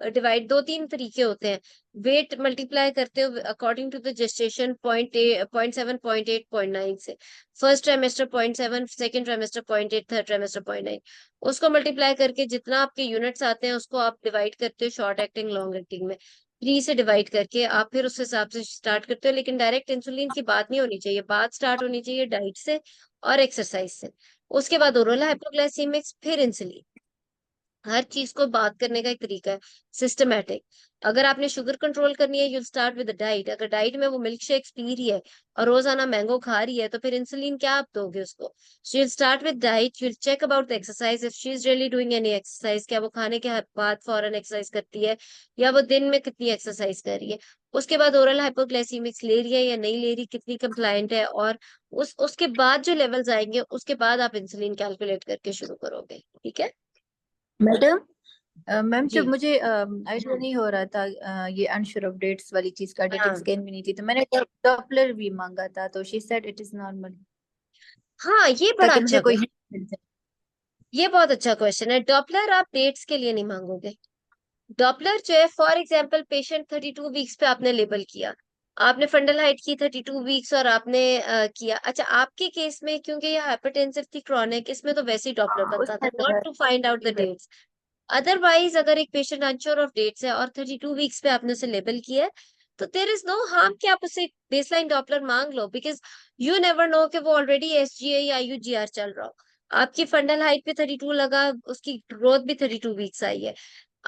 डिवाइड, 2-3 तरीके होते हैं। वेट मल्टीप्लाई करते हो अकॉर्डिंग टू द जेस्टेशन, 0.7, 0.8, 0.9 से। First trimester 0.7, second trimester 0.8, third trimester 0.9, उसको मल्टीप्लाई करके जितना आपके यूनिट्स आते हैं उसको आप डिवाइड करते हो शॉर्ट एक्टिंग लॉन्ग एक्टिंग में। 3 से डिवाइड करके आप फिर उस हिसाब से स्टार्ट करते हो। लेकिन डायरेक्ट इंसुलिन की बात नहीं होनी चाहिए, बात स्टार्ट होनी चाहिए डाइट से और एक्सरसाइज से। उसके बाद ओरल हाइपोग्लाइसीमिक्स, फिर इंसुलिन। हर चीज को बात करने का एक तरीका है, सिस्टमेटिक। अगर आपने शुगर कंट्रोल करनी है, यू स्टार्ट विद डाइट। अगर डाइट में वो मिल्क शेक्स पी रही है और रोजाना मैंगो खा रही है, तो फिर इंसुलिन क्या आप दोगे उसको? So you start with diet, you check about the exercise, if she is really doing any exercise, क्या वो खाने के बाद फौरन एक्सरसाइज करती है, या वो दिन में कितनी एक्सरसाइज कर रही है। उसके बाद ओरल हाइपोग्लाइसीमिक्स ले रही है या नहीं ले रही, कितनी कंप्लायंट है, और उसके बाद जो लेवल्स आएंगे उसके बाद आप इंसुलिन कैलकुलेट करके शुरू करोगे, ठीक है। मैडम मैम जी जब मुझे आइडिया नहीं हो रहा था ये अनश्योर ऑफ डेट्स वाली चीज का, डेटिंग हाँ स्कैन भी नहीं थी, तो मैंने डॉपलर भी मांगा था, तो she said it is normal, हाँ, ये बड़ा ताकि अच्छा मुझे कोई क्वेश्चन, hint मिल जाए। ये बहुत अच्छा क्वेश्चन है। डॉपलर आप डेट्स के लिए नहीं मांगोगे। डॉपलर जो है, फॉर एग्जाम्पल पेशेंट 32 वीक्स पे आपने लेबल किया, आपने फंडल हाइट की 32 वीक्स, और आपने किया। अच्छा, आपके केस में क्योंकि ये हाइपरटेंसिव थी क्रॉनिक, इसमें तो वैसे ही डॉपलर बनता था, उसमें तो नॉट है to find out the dates. Otherwise अगर एक पेशेंट अनश्योर ऑफ डेट्स है और 32 वीक्स पे आपने उसे लेबल किया है, तो देयर इज नो हार्म कि आप उसे बेसलाइन डॉपलर मांग लो, बिकॉज यू नेवर नो कि वो ऑलरेडी एसजीए या यूजीआर चल रहा हो। आपकी फंडल हाइट पे 32 लगा, उसकी ग्रोथ भी 32 वीक्स आई है।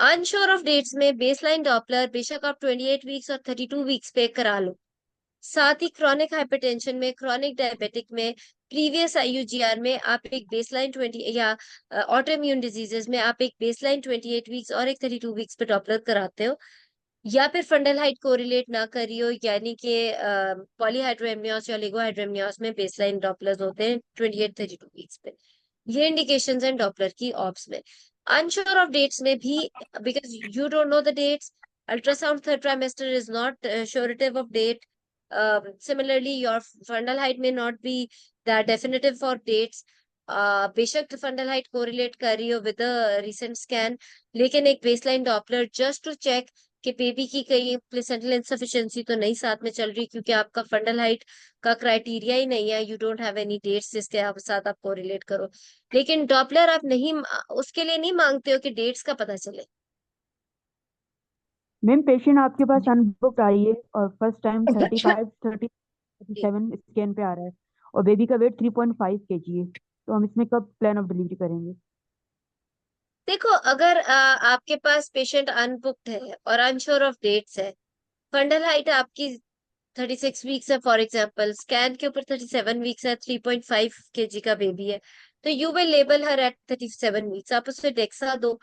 अनश्योर ऑफ डेट्स में बेसलाइन डॉपलर बेशक आप 28 वीक्स और 32 वीक्स पे करा लो। साथ ही क्रॉनिक हाइपरटेंशन में, क्रॉनिक डायबिटिक में, प्रीवियस आईयूजीआर में आप एक बेसलाइन 20 या ऑटो इम्यून डिजीजेस में आप एक बेसलाइन 28 वीक्स और एक 32 वीक्स पे डॉपलर कराते हो। या फिर फंडल हाइट कोरिलेट ना करी हो, यानी कि पॉलीहाइड्रोएमनियोस या लिगोहाइड्रोएमनियोस में बेसलाइन डॉपलर्स होते हैं 28-32 वीक्स पे। ये इंडिकेशंस हैं डॉपलर की ऑप्स में। अनश्योर ऑफ डेट्स में भी, because you don't know the dates, ultrasound third trimester is not श्योरेटिव of date. Similarly, your fundal height may not be that definitive for dates. बेशक fundal height correlate कर रही हो with recent scan, लेकिन एक baseline Doppler just to check कि baby की कहीं प्लेसेंटल इंसफिशिएंसी तो नहीं साथ में चल रही, क्योंकि आपका फंडल हाइट का क्राइटेरिया ही नहीं है, you don't have any dates जिसके आप साथ आप कोरिलेट करो। लेकिन डॉपलर आप नहीं, उसके लिए नहीं मांगते हो कि डेट्स का पता चले। मैम पेशेंट आपके पास अनबुक्ड आई है और फर्स्ट टाइम 35 जी। 37 स्कैन पे आ रहा है और बेबी का वेट 3.5 kg है, तो हम इसमें कब प्लान ऑफ डिलीवरी करेंगे? देखो, अगर आपके पास पेशेंट अनबुक्ड है और अनश्योर ऑफ डेट्स है, फंडल हाइट आपकी 36 वीक्स है फॉर एग्जांपल, स्कैन के ऊपर 37 वीक्स है, 3.5 kg का बेबी है, तो you will label her eight 37 weeks, आप उसे डेक्सा दो।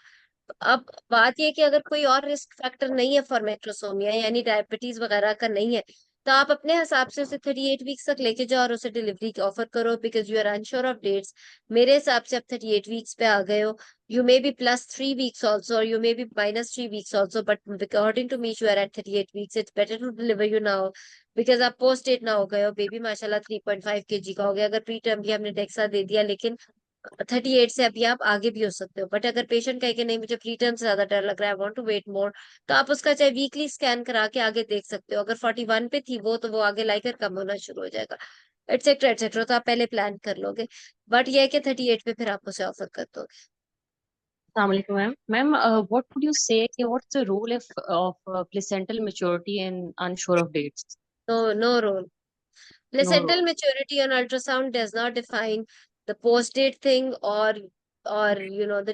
अब बात यह कि अगर कोई और रिस्क फैक्टर नहीं है फॉर मैक्रोसोमिया, यानी डायबिटीज वगैरह का नहीं है, तो आप अपने हिसाब से उसे 38 वीक्स तक लेके जाओ और उसे डिलीवरी ऑफर करो, because you are unsure of dates. मेरे हिसाब से आप 38 वीक्स पे आ गए हो, you may be +3 weeks also, or you may be -3 weeks also, but according to me you are at 38 weeks. It's better to deliver you now, because आप post date ना हो गए हो, बेबी माशाल्लाह 3.5 kg का हो गया, अगर प्री टर्म भी हमने डेक्सा दे दिया, लेकिन 38 से अभी आप आगे भी हो सकते हो। बट अगर पेशेंट कहे कि नहीं मुझे प्री टर्म से ज्यादा डर लग रहा है, आई वांट टू वेट मोर, तो आप उसका चाहे वीकली स्कैन करा के आगे देख सकते हो। अगर 41 पे थी वो, तो वो आगे लाइकर कम होना शुरू हो जाएगा, एटसेट्रा एटसेट्रा, तो आप पहले प्लान कर लोगे। बट ये है कि 38 पे फिर आप उसे ऑफर कर दोगे। Assalamualaikum, ma'am. Ma'am, what would you say? What's the role of placental maturity and unsure of dates? No role. No Placental role. maturity on ultrasound does not define the post date thing, or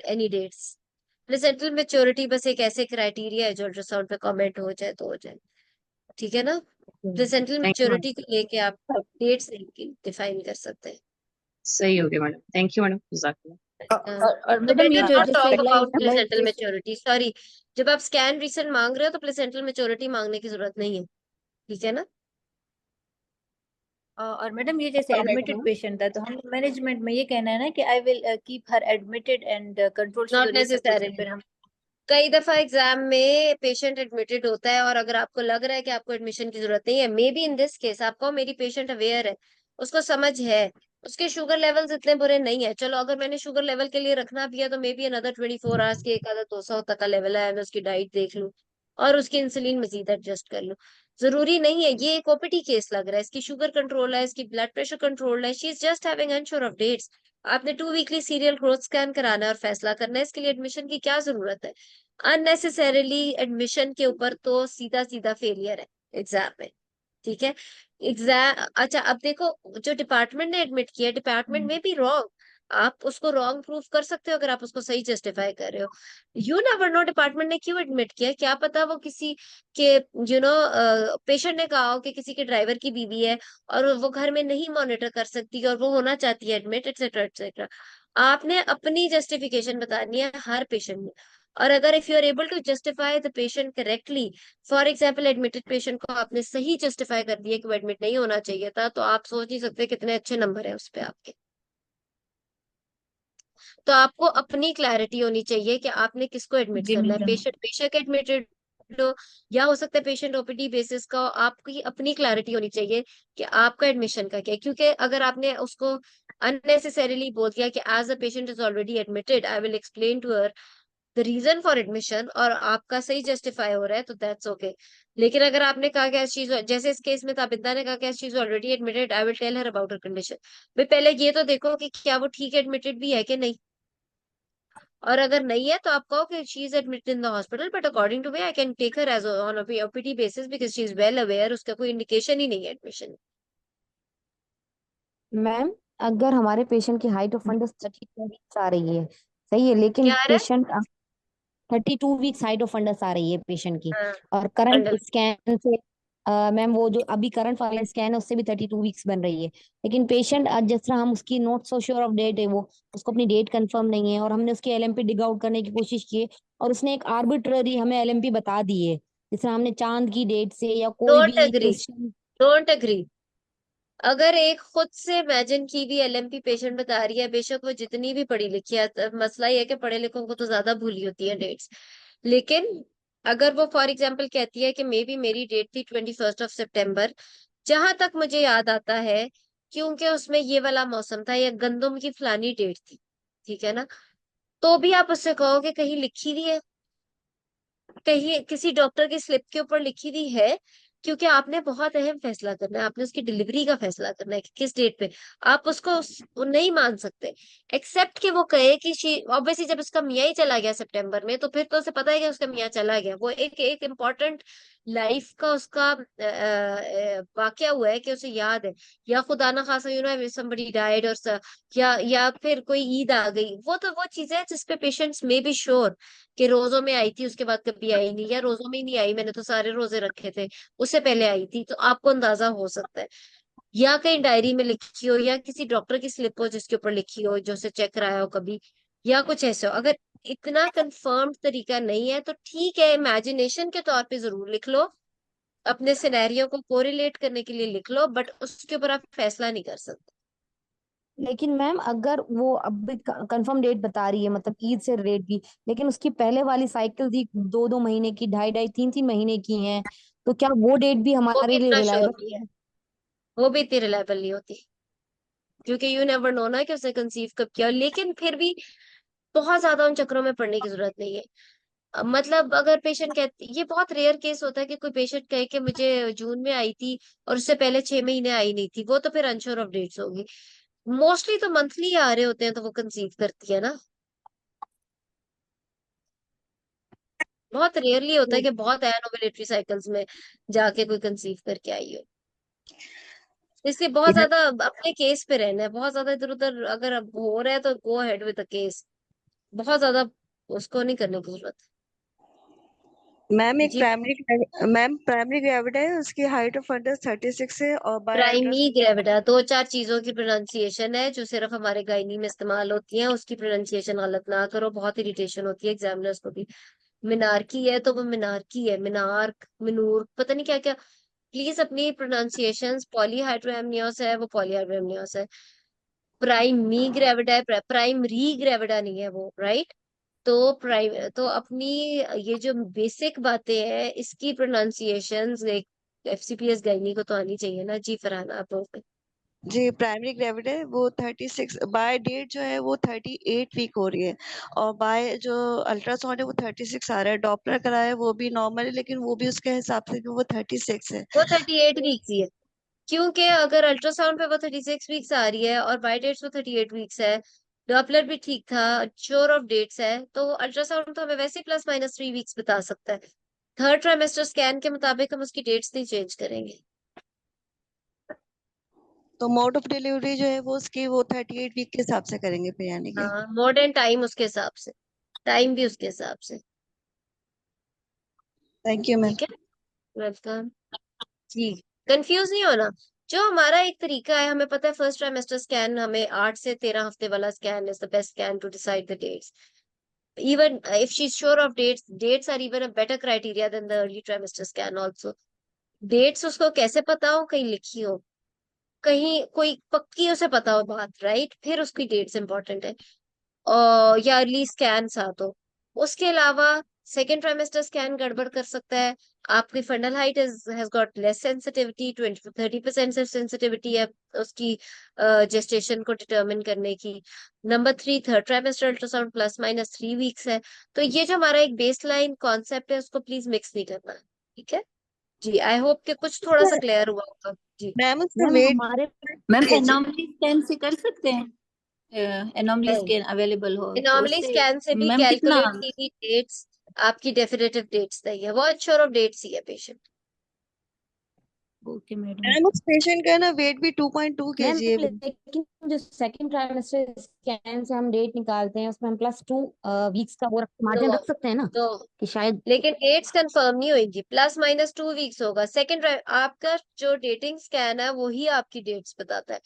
any dates. Placental maturity बस एक ऐसे criteria है जो ultrasound पे comment हो जाए तो हो जाए, ठीक है ना। Placental Thank you, madam. Maturity को लेके आप डेट्स डिफाइन कर सकते हैं। सही हो गया मैडम, थैंक यू मैडम, जज़ाकल्लाह। और तो मैडम ये बेटर जो नॉट जैसे talk about blood placental maturity, sorry. जब आप स्कैन रिसेंट मांग रहे हो तो प्लेसेंटल मेच्योरिटी मांगने की जरूरत नहीं है, ठीक है ना। और मैडम ये जैसे Alright, एडमिटेड ma'am. पेशेंट है तो हम मैनेजमेंट में ये कहना है ना कि I will keep her admitted and control she not जो ले सकते हैं नेसेसरी। फिर हम। कई दफा एग्जाम में पेशेंट एडमिटेड होता है और अगर आपको लग रहा है कि आपको एडमिशन की जरूरत नहीं है, may be in this case आपको मेरी पेशेंट अवेयर है, उसको समझ है, उसके शुगर लेवल्स इतने बुरे नहीं है, चलो अगर मैंने शुगर लेवल के लिए रखना भी है तो मे बी अनदर 24 आवर्स के एक आधा 200 तक का लेवल है, मैं उसकी डाइट देख लूं और उसकी इंसुलिन मजीद एडजस्ट कर लूं। जरूरी नहीं है, ये एक ओपीटी केस लग रहा है, इसकी शुगर कंट्रोल है, इसकी ब्लड प्रेशर कंट्रोल है, she is just having unsure of dates. आपने 2 वीकली सीरियल ग्रोथ स्कैन कराना है और फैसला करना है, इसके लिए एडमिशन की क्या जरूरत है। अननेसेसरीली एडमिशन के ऊपर तो सीधा सीधा फेलियर है एग्जाम में, ठीक है। एग्जाम, अच्छा अब देखो, जो डिपार्टमेंट ने एडमिट किया, डिपार्टमेंट में भी रॉन्ग, आप उसको रॉन्ग प्रूफ कर सकते हो अगर आप उसको सही जस्टिफाई कर रहे हो। यू नेवर नो डिपार्टमेंट ने क्यों एडमिट किया, क्या पता वो किसी के पेशेंट ने कहा हो कि किसी के ड्राइवर की बीवी है और वो घर में नहीं मॉनिटर कर सकती और वो होना चाहती है एडमिट, एक्सेट्रा एक्सेट्रा। आपने अपनी जस्टिफिकेशन बतानी है हर पेशेंट में, और अगर if you are able to justify the patient correctly, for example admitted patient को आपने सही जस्टिफाई कर दिया कि वो एडमिट नहीं होना चाहिए था, तो आप सोच नहीं सकते कितने अच्छे नंबर है उस पे आपके। तो आपको अपनी क्लैरिटी होनी चाहिए कि आपने किसको एडमिट जी करना है, मैडम। पेशेंट बेशक एडमिटेड हो या हो सकता है पेशेंट ओपीडी बेसिस का हो, आपकी अपनी क्लैरिटी होनी चाहिए कि आपका एडमिशन का क्या है। क्योंकि अगर आपने उसको अननेसेसरीली बोल दिया कि as a patient is already admitted, I will explain to her the reason for admission, और आपका सही जस्टिफाई हो रहा है तो दैट्स ओके। लेकिन अगर आपने कहा कि चीज, जैसे इस केस में ताबिदा ने कहा कि चीज already admitted, I will tell her about her condition. भाई पहले ये तो देखो कि क्या वो ठीक एडमिटेड भी है कि नहीं। और अगर नहीं है तो आप कहो कि she is admitted in the hospital, but according to me I can take her as on OPT basis because she is well aware, उसका कोई इंडिकेशन ही नहीं है एडमिशन। मैम अगर हमारे पेशेंट की हाइट ऑफ फंडस 32 वीक्स आ रही है, सही है, लेकिन क्या आ रहा है? Patient 32 weeks height of fundus आ रही है पेशेंट की, हाँ, और करंट अंडर स्कैन से मैम वो जो अभी करंट वाला स्कैन है उससे भी 32 वीक्स बन रही है, लेकिन पेशेंट जिस तरह हम उसकी not so sure of date है, वो उसको अपनी डेट कंफर्म नहीं है, और हमने उसकी एलएमपी डिग आउट करने की कोशिश की है, और उसने एक आर्बिट्ररी हमें एलएमपी बता दी है, जिस तरह हमने चांद की डेट से या कोई डोंट भी एग्री, क्रिश्चियन। Don't agree. अगर एक खुद से इमेजिन की हुई एलएमपी पेशेंट बता रही है, बेशक वो जितनी भी पढ़ी लिखी है, मसला ये है कि पढ़े लिखों को तो ज्यादा भूली होती है डेट्स, लेकिन अगर वो फॉर एग्जाम्पल कहती है कि मे बी मेरी डेट थी 21 सितंबर, जहां तक मुझे याद आता है, क्योंकि उसमें ये वाला मौसम था या गंदम की फलानी डेट थी, ठीक है ना, तो भी आप उससे कहो कि कहीं लिखी हुई है, कहीं किसी डॉक्टर की स्लिप के ऊपर लिखी हुई है, क्योंकि आपने बहुत अहम फैसला करना है, आपने उसकी डिलीवरी का फैसला करना है कि किस डेट पे। आप उसको वो नहीं मान सकते, एक्सेप्ट कि वो कहे कि शी ऑब्वियसली जब उसका मियाँ ही चला गया सितंबर में, तो फिर तो उसे पता है कि उसका मियाँ चला गया, वो एक एक इम्पोर्टेंट लाइफ का उसका वाकया हुआ है कि उसे याद है, या खुदा ना खासा यू नो समबडी डाइड और या फिर कोई ईद आ गई, वो तो वो चीजें हैं जिसपे पेशेंट्स में बी श्योर कि रोजों में आई थी उसके बाद कभी आई नहीं, या रोजों में ही नहीं आई, मैंने तो सारे रोजे रखे थे, उससे पहले आई थी, तो आपको अंदाजा हो सकता है, या कहीं डायरी में लिखी हो, या किसी डॉक्टर की स्लिप हो जिसके ऊपर लिखी हो, जो उसे चेक कराया हो कभी, या कुछ ऐसे हो। अगर इतना कंफर्म्ड तरीका नहीं है तो ठीक है, इमेजिनेशन के तौर पे जरूर लिख लो, अपने सिनेरियो को कोरिलेट करने के लिए लिख लो, बट उसके ऊपर आप फैसला नहीं कर सकते। लेकिन मैम अगर वो अब भी कंफर्म डेट बता रही है, मतलब ईद से रेट भी, लेकिन उसकी पहले वाली साइकिल थी 2-2 महीने की, 2.5-3-3 महीने की हैं, तो क्या वो डेट भी वो भी हमारे लिए इतना श्योर रिलायबल नहीं है, है? वो भी इतनी रिलायबल नहीं होती, क्योंकि यू नेवर नो ना कि उसने कंसीव कब किया, लेकिन फिर भी बहुत ज्यादा उन चक्रों में पड़ने की जरूरत नहीं है। मतलब अगर पेशेंट कहते, ये बहुत रेयर केस होता है कि कोई पेशेंट कहे कि मुझे जून में आई थी और उससे पहले 6 महीने आई नहीं थी, वो तो फिर अनश्योर ऑफ डेट्स होगी। मोस्टली तो मंथली आ रहे होते हैं तो वो कंसीव करती है ना, बहुत रेयरली होता है कि बहुत एन ओवुलेटरी साइकिल्स में जाके कोई कंसीव करके आई हो। इसलिए बहुत ज्यादा अपने केस पे रहना है, बहुत ज्यादा इधर उधर अगर अब हो रहा है तो go ahead with the case, बहुत ज्यादा उसको नहीं करने की जरूरत मैम है। एक जी, प्राइमरी ग्रेविड है, उसकी हाइट ऑफ अंडर 36 है और बाय प्राइमी अल्ट्रासाउंड। ग्रेविटा दो चार चीजों की प्रोनाउंसिएशन है जो सिर्फ हमारे गायनी में इस्तेमाल होती है, उसकी प्रोनाउंसिएशन गलत ना करो, बहुत इरिटेशन होती है एग्जामिनर्स को भी। मिनारकी है तो वो मिनारकी है, मिनार्क, मिनूर, पता नहीं क्या क्या। प्लीज अपनी प्रोनाउंसिएशंस, पॉलीहाइड्रोएमनियोस है वो पॉलीहाइड्रोएमनियोस है, प्राइमी ग्रेविटा है, प्राइमरी ग्रेविटा नहीं है वो, राइट। तो तो अपनी ये जो बेसिक बातें हैं इसकी प्रोनाउंसिएशन एक एफसीपीएस गायनी को तो आनी चाहिए ना। जी फरहाना, आप बोलते। जी प्राइमरी ग्रेविड है, वो 36 बाय डेट जो है वो 38 वीक हो रही है, और बाय जो अल्ट्रासाउंड है वो 36 आ रहा है। डॉपलर कराया है वो भी नॉर्मल है, लेकिन वो भी उसके हिसाब से कि वो 36 है। वो 38 वीक्स ही है, क्योंकि अगर अल्ट्रासाउंड पे वो 36 वीक्स आ रही है और बाय डेट्स वो 38 वीक्स है, डॉपलर भी ठीक था, श्योर ऑफ डेट्स है, तो अल्ट्रासाउंड तो हमें वैसे प्लस माइनस 3 वीक्स बता सकता है। थर्ड ट्राइमेस्टर स्कैन के मुताबिक हम उसकी डेट्स नहीं चेंज करेंगे। तो मोड ऑफ डिलीवरी जो है वो उसकी वो 38 वीक के हिसाब से करेंगे फिर, यानी कि। हाँ, मॉडर्न टाइम उसके हिसाब से, टाइम भी उसके हिसाब से। Thank you ma'am. ठीक है, वेलकम। जी, कंफ्यूज नहीं होना। जो हमारा एक तरीका है, हमें पता है फर्स्ट ट्राइमेस्टर स्कैन, हमें 8 से 13 हफ्ते वाला scan is the best scan to decide the dates, even if she's sure of dates are even a better criteria than the early trimester scan also। dates उसको कैसे पता हो, कहीं लिखी हो, कहीं कोई पक्की उसे पता हो बात, राइट, फिर उसकी डेट्स इंपॉर्टेंट है, और या अर्ली स्कैन सा तो। उसके अलावा सेकेंड ट्राइमेस्टर स्कैन गड़बड़ कर सकता है, आपकी fundal height has got less sensitivity, 20 to 30% sensitivity है उसकी जेस्टेशन को डिटरमिन करने की। Number 3, third trimester ultrasound plus minus 3 weeks है। तो ये जो हमारा एक बेस लाइन कॉन्सेप्ट है उसको प्लीज मिक्स नहीं करना, ठीक है। जी, आई होप कि कुछ थोड़ा सा क्लियर हुआ होगा। जी, मैम उसका मैम वेट हमारे मैम जी। एनोमली स्कैन से कर सकते हैं? एनॉमली नहीं, स्कैन अवेलेबल हो तो एनॉमली उससे स्कैन से भी मैम कितना? कैलकुलेट की हुई डेट्स आपकी डेफिनेटिव डेट्स नहीं है, वो अनश्योर ऑफ डेट्स ही है पेशेंट। Okay madam. मैम उस पेशेंट का ना वेट भी 2.2 मैम kg है। लेकिन जो सेकंड ट्राइमेस्टर स्कैन से हम डेट निकालते हैं उसमें हम +2 वीक्स का वो मार्जिन नो, रख सकते हैं ना नो, कि शायद। लेकिन डेट्स कंफर्म नहीं होगी, +-2 वीक्स होगा। सेकंड आपका जो डेटिंग स्कैन है वही आपकी डेट्स बताता है,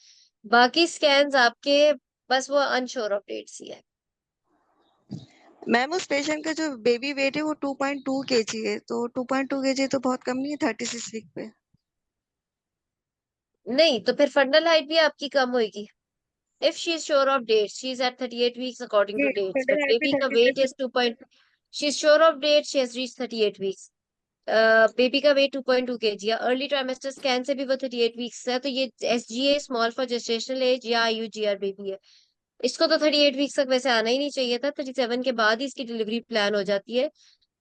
बाकी स्कैन्स आपके बस वो अनश्योर ऑफ डेट्स ही है। मैम उस पेशेंट का जो बेबी वेट है वो 2.2 kg है, तो 2.2 kg तो बहुत कम नहीं है 36 वीक पे। नहीं तो फिर फंडल हाइट भी आपकी कम होगी। If she is sure of dates, she is at 38 weeks according to ये dates. फंडल But हाइट भी baby का 36 weight is 2 point. She is sure of dates. She has reached 38 weeks. Baby का wait 2.2 kg है। Early trimester scan से भी वो 38 weeks है, तो ये SGA small for gestational age या IUGR बेबी है। इसको तो 38 वीक्स तक वैसे आना ही नहीं चाहिए था, 37 के बाद ही इसकी डिलीवरी प्लान हो जाती है।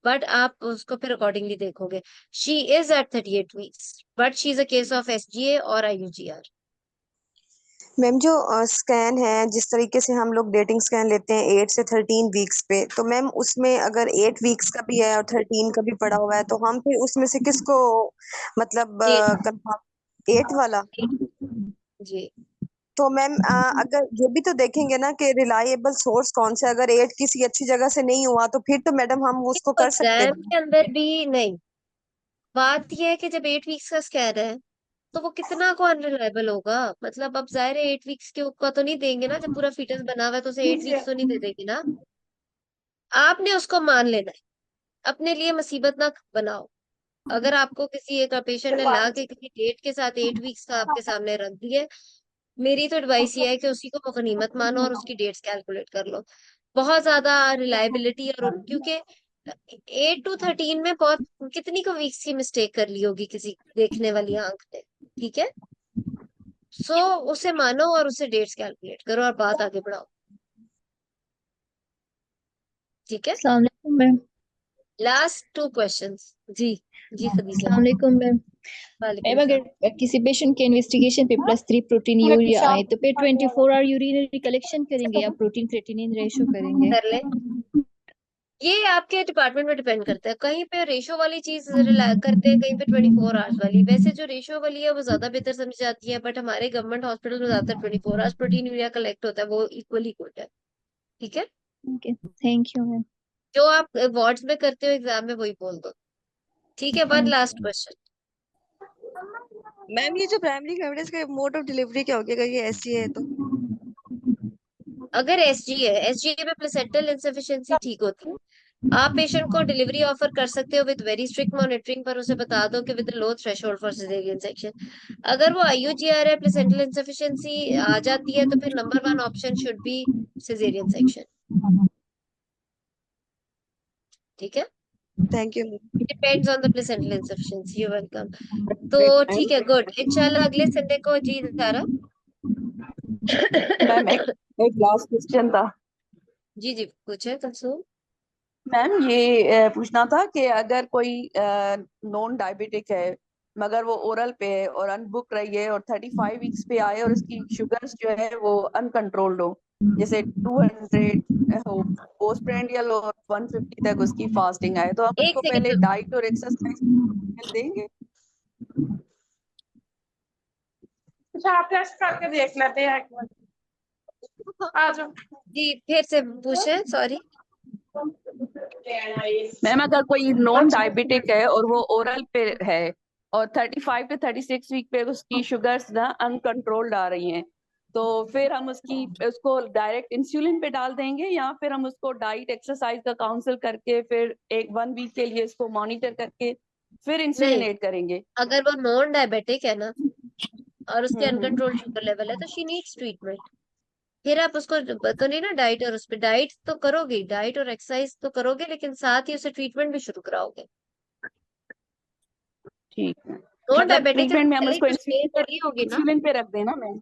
बट आप उसको फिर अकॉर्डिंगली देखोगे। She is at 38 weeks but she is a case of SGA और IUGR। मैम जो स्कैन है, जिस तरीके से हम लोग डेटिंग स्कैन लेते हैं 8 से 13 वीक्स पे, तो मैम उसमें अगर 8 वीक्स का भी है और 13 का भी पड़ा हुआ है, तो हम फिर उसमें से किसको मतलब कंफर्म 8 वाला। जी, तो मैम अगर ये भी तो देखेंगे ना कि रिलायबल सोर्स कौन सा है। अगर 8 किसी अच्छी जगह से नहीं हुआ तो फिर तो मैडम हम उसको कर सकते एग्जाम हैं। के अंदर भी नहीं। बात यह है कि जब 8 वीक्स का स्कैन है तो वो कितना को अनरिलायबल होगा। मतलब अब जाहिर है 8 वीक्स के का तो नहीं देंगे ना, जब पूरा फीटस बना हुआ है तो उसे 8 वीक्स तो नहीं दे देंगे ना। आपने उसको मान लेना है, अपने लिए मुसीबत ना बनाओ। अगर आपको किसी एक पेशेंट ने ला के किसी डेट के साथ 8 वीक्स का आपके सामने रख दिया, मेरी तो एडवाइस ये है कि उसी को गनीमत मानो और उसकी डेट्स कैलकुलेट कर लो। बहुत ज्यादा रिलायबिलिटी और क्योंकि 8 to 13 में बहुत कितनी को वीक्स की मिस्टेक कर ली होगी किसी देखने वाली आंख ने। ठीक है, सो उसे मानो और उसे डेट्स कैलकुलेट करो और बात आगे बढ़ाओ। ठीक है, अस्सलाम वालेकुम मैम। Last 2 questions. जी, जी खदीजा। अस्सलाम वालेकुम मैम। वालेकुम मैम सलाम। अगर किसी पेशेंट के इन्वेस्टिगेशन पे +3 प्रोटीन यूरिया आए तो फिर 24 आवर यूरिनरी कलेक्शन करेंगे या प्रोटीन क्रेटिनिन रेशो करेंगे? कर ले, ये आपके डिपार्टमेंट में डिपेंड करता है। कहीं पे रेशो वाली चीज करते हैं, कहीं पे 24 आवर्स वाली। वैसे जो रेशो वाली है वो ज्यादा बेहतर समझ जाती है, बट हमारे गवर्नमेंट हॉस्पिटल में ज्यादातर 24 आवर्स प्रोटीन यूरिया कलेक्ट होता है, वो इक्वली गुड है। ठीक है, ओके, थैंक यू मैम। जो आप वार्ड्स में करते हो एग्जाम में वही बोल दो। ठीक है, one thank last you. Question. Ma'am ये जो प्राइमरी ग्रेविडेंस का मोड ऑफ डिलीवरी क्या होगा, अगर ये SGA है तो? अगर SGA है, SGA में प्लेसेंटल इंसफिशिएंसी ठीक होती है। आप पेशेंट को डिलीवरी ऑफर कर सकते हो विद वेरी स्ट्रिक्ट मॉनिटरिंग, पर उसे बता दो कि with low threshold for caesarean section. अगर वो IUGR है, प्लेसेंटल इंसफिशिएंसी आ जाती है, तो फिर number 1 option should be caesarean section. ठीक है, thank you depends on the placental insufficiency. You welcome. तो मैम ठीक है, गुड। इंशाल्लाह अगले संडे को जी सारा। मैम एक एक लास्ट क्वेश्चन था। जी जी, पूछे कंसू। मैम ये पूछना था कि अगर कोई नॉन डायबिटिक है मगर वो ओरल पे है और अनबुक रही है और 35 वीक्स पे आए और उसकी शुगर्स जो है वो अनकंट्रोल्ड हो, जैसे 200 हो पोस्ट प्रेंडियल और 150 तक उसकी फास्टिंग आए, तो हम एक उसको पहले सेकंड, डाइट और एक्सरसाइज देंगे? अच्छा आप टेस्ट करके देख लेते हैं एक मिनट। आ जाओ। जी फिर से पूछे, सॉरी। मैम अगर कोई नॉन डायबिटिक है और वो ओरल पे है और 35 से 36 वीक पे उसकी शुगर्स ना अनकंट्रोल्ड आ रही हैं, तो फिर हम उसको डायरेक्ट इंसुलिन पे डाल देंगे या फिर हम उसको डाइट एक्सरसाइज का काउंसिल करके फिर 1 वीक के लिए इसको मॉनिटर करके फिर इंसुलिन नहीं, ऐड करेंगे? अगर वो नॉन डायबिटिक है ना और उसके हम्म। अनकंट्रोल्ड शुगर लेवल है तो शी नीड्स ट्रीटमेंट। फिर आप उसको तो नहीं ना डाइट, और उस पे डाइट तो करोगे, डाइट और एक्सरसाइज तो करोगे, लेकिन साथ ही उसे ट्रीटमेंट भी शुरू कराओगे। ठीक है, नॉन मतलब डायबिटिक है तो ट्रीटमेंट में हम पहले ही उसको कुछ ले तो रही होगी ना, इंसुलिन पे रख देना मैम?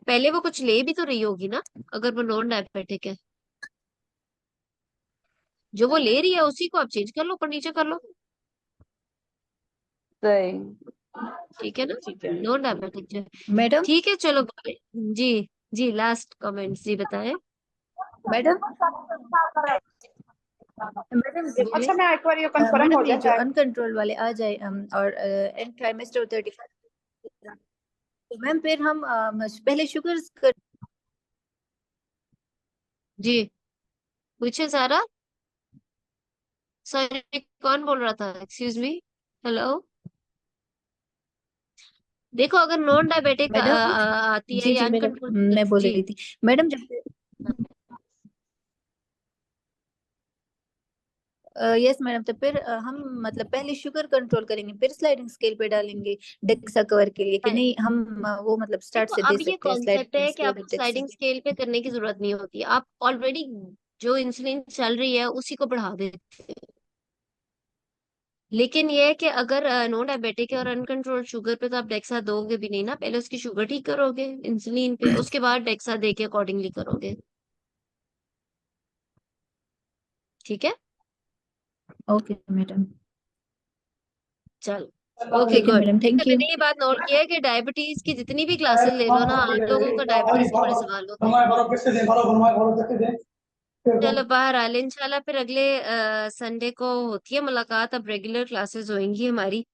पहले वो कुछ ले भी तो रही होगी ना, अगर वो नॉन डायबिटिक है। जो वो ले रही है उसी को आप चेंज कर लो, ऊपर नीचे कर लो। सही। ठीक है ना, ठीक है नॉन डायबिटिक जो है। मैडम ठीक है, चलो बाय। जी जी लास्ट कमेंट्स जी बताएं। मैडम मैडम अच्छा मैं एक बार ये कंफर्म मैडम हो ये जो जाए। अनकंट्रोल वाले आ जाए और एंड ट्राइमेस्टर 35 तो मैम फिर हम पहले शुगर कर जी पूछे सारा। सॉरी कौन बोल रहा था, एक्सक्यूज मी। हेलो। देखो अगर नॉन डायबिटिक मैडम आती है जी या जी अनकंट्रोल मैं बोल जी। रही थी मैडम जब यस मैडम तो फिर हम मतलब पहले शुगर कंट्रोल करेंगे फिर स्लाइडिंग स्केल पे डालेंगे डेक्सा कवर के लिए कि नहीं हम वो मतलब स्टार्ट देखो से दे अब ये सकते हैं कॉन्सेप्ट स्लाइडिंग है कि स्केल आपको विद डेक्सा। स्लाइडिंग स्केल पे करने की जरूरत नहीं होती, आप ऑलरेडी जो इंसुलिन चल रही है उसी को बढ़ा देते हैं। लेकिन ये है कि अगर नॉन डायबिटिक है और अनकंट्रोल शुगर पे तो आप डेक्सा दोगे भी नहीं ना, पहले उसकी शुगर ठीक करोगे इंसुलिन पे, उसके बाद डेक्सा दे के अकॉर्डिंगली करोगे। ठीक है ओके मैडम चलो ओके ठीक है गुड। Madam thank you. मैंने ये बात नोट किया है कि डायबिटीज की जितनी भी क्लासेस ले लो ना, आप लोगों को डायबिटीज के बड़े सवाल होते हैं। चलो बाहर आ ले इंशाल्लाह, फिर अगले संडे को होती है मुलाकात, अब रेगुलर क्लासेस होंगी हमारी।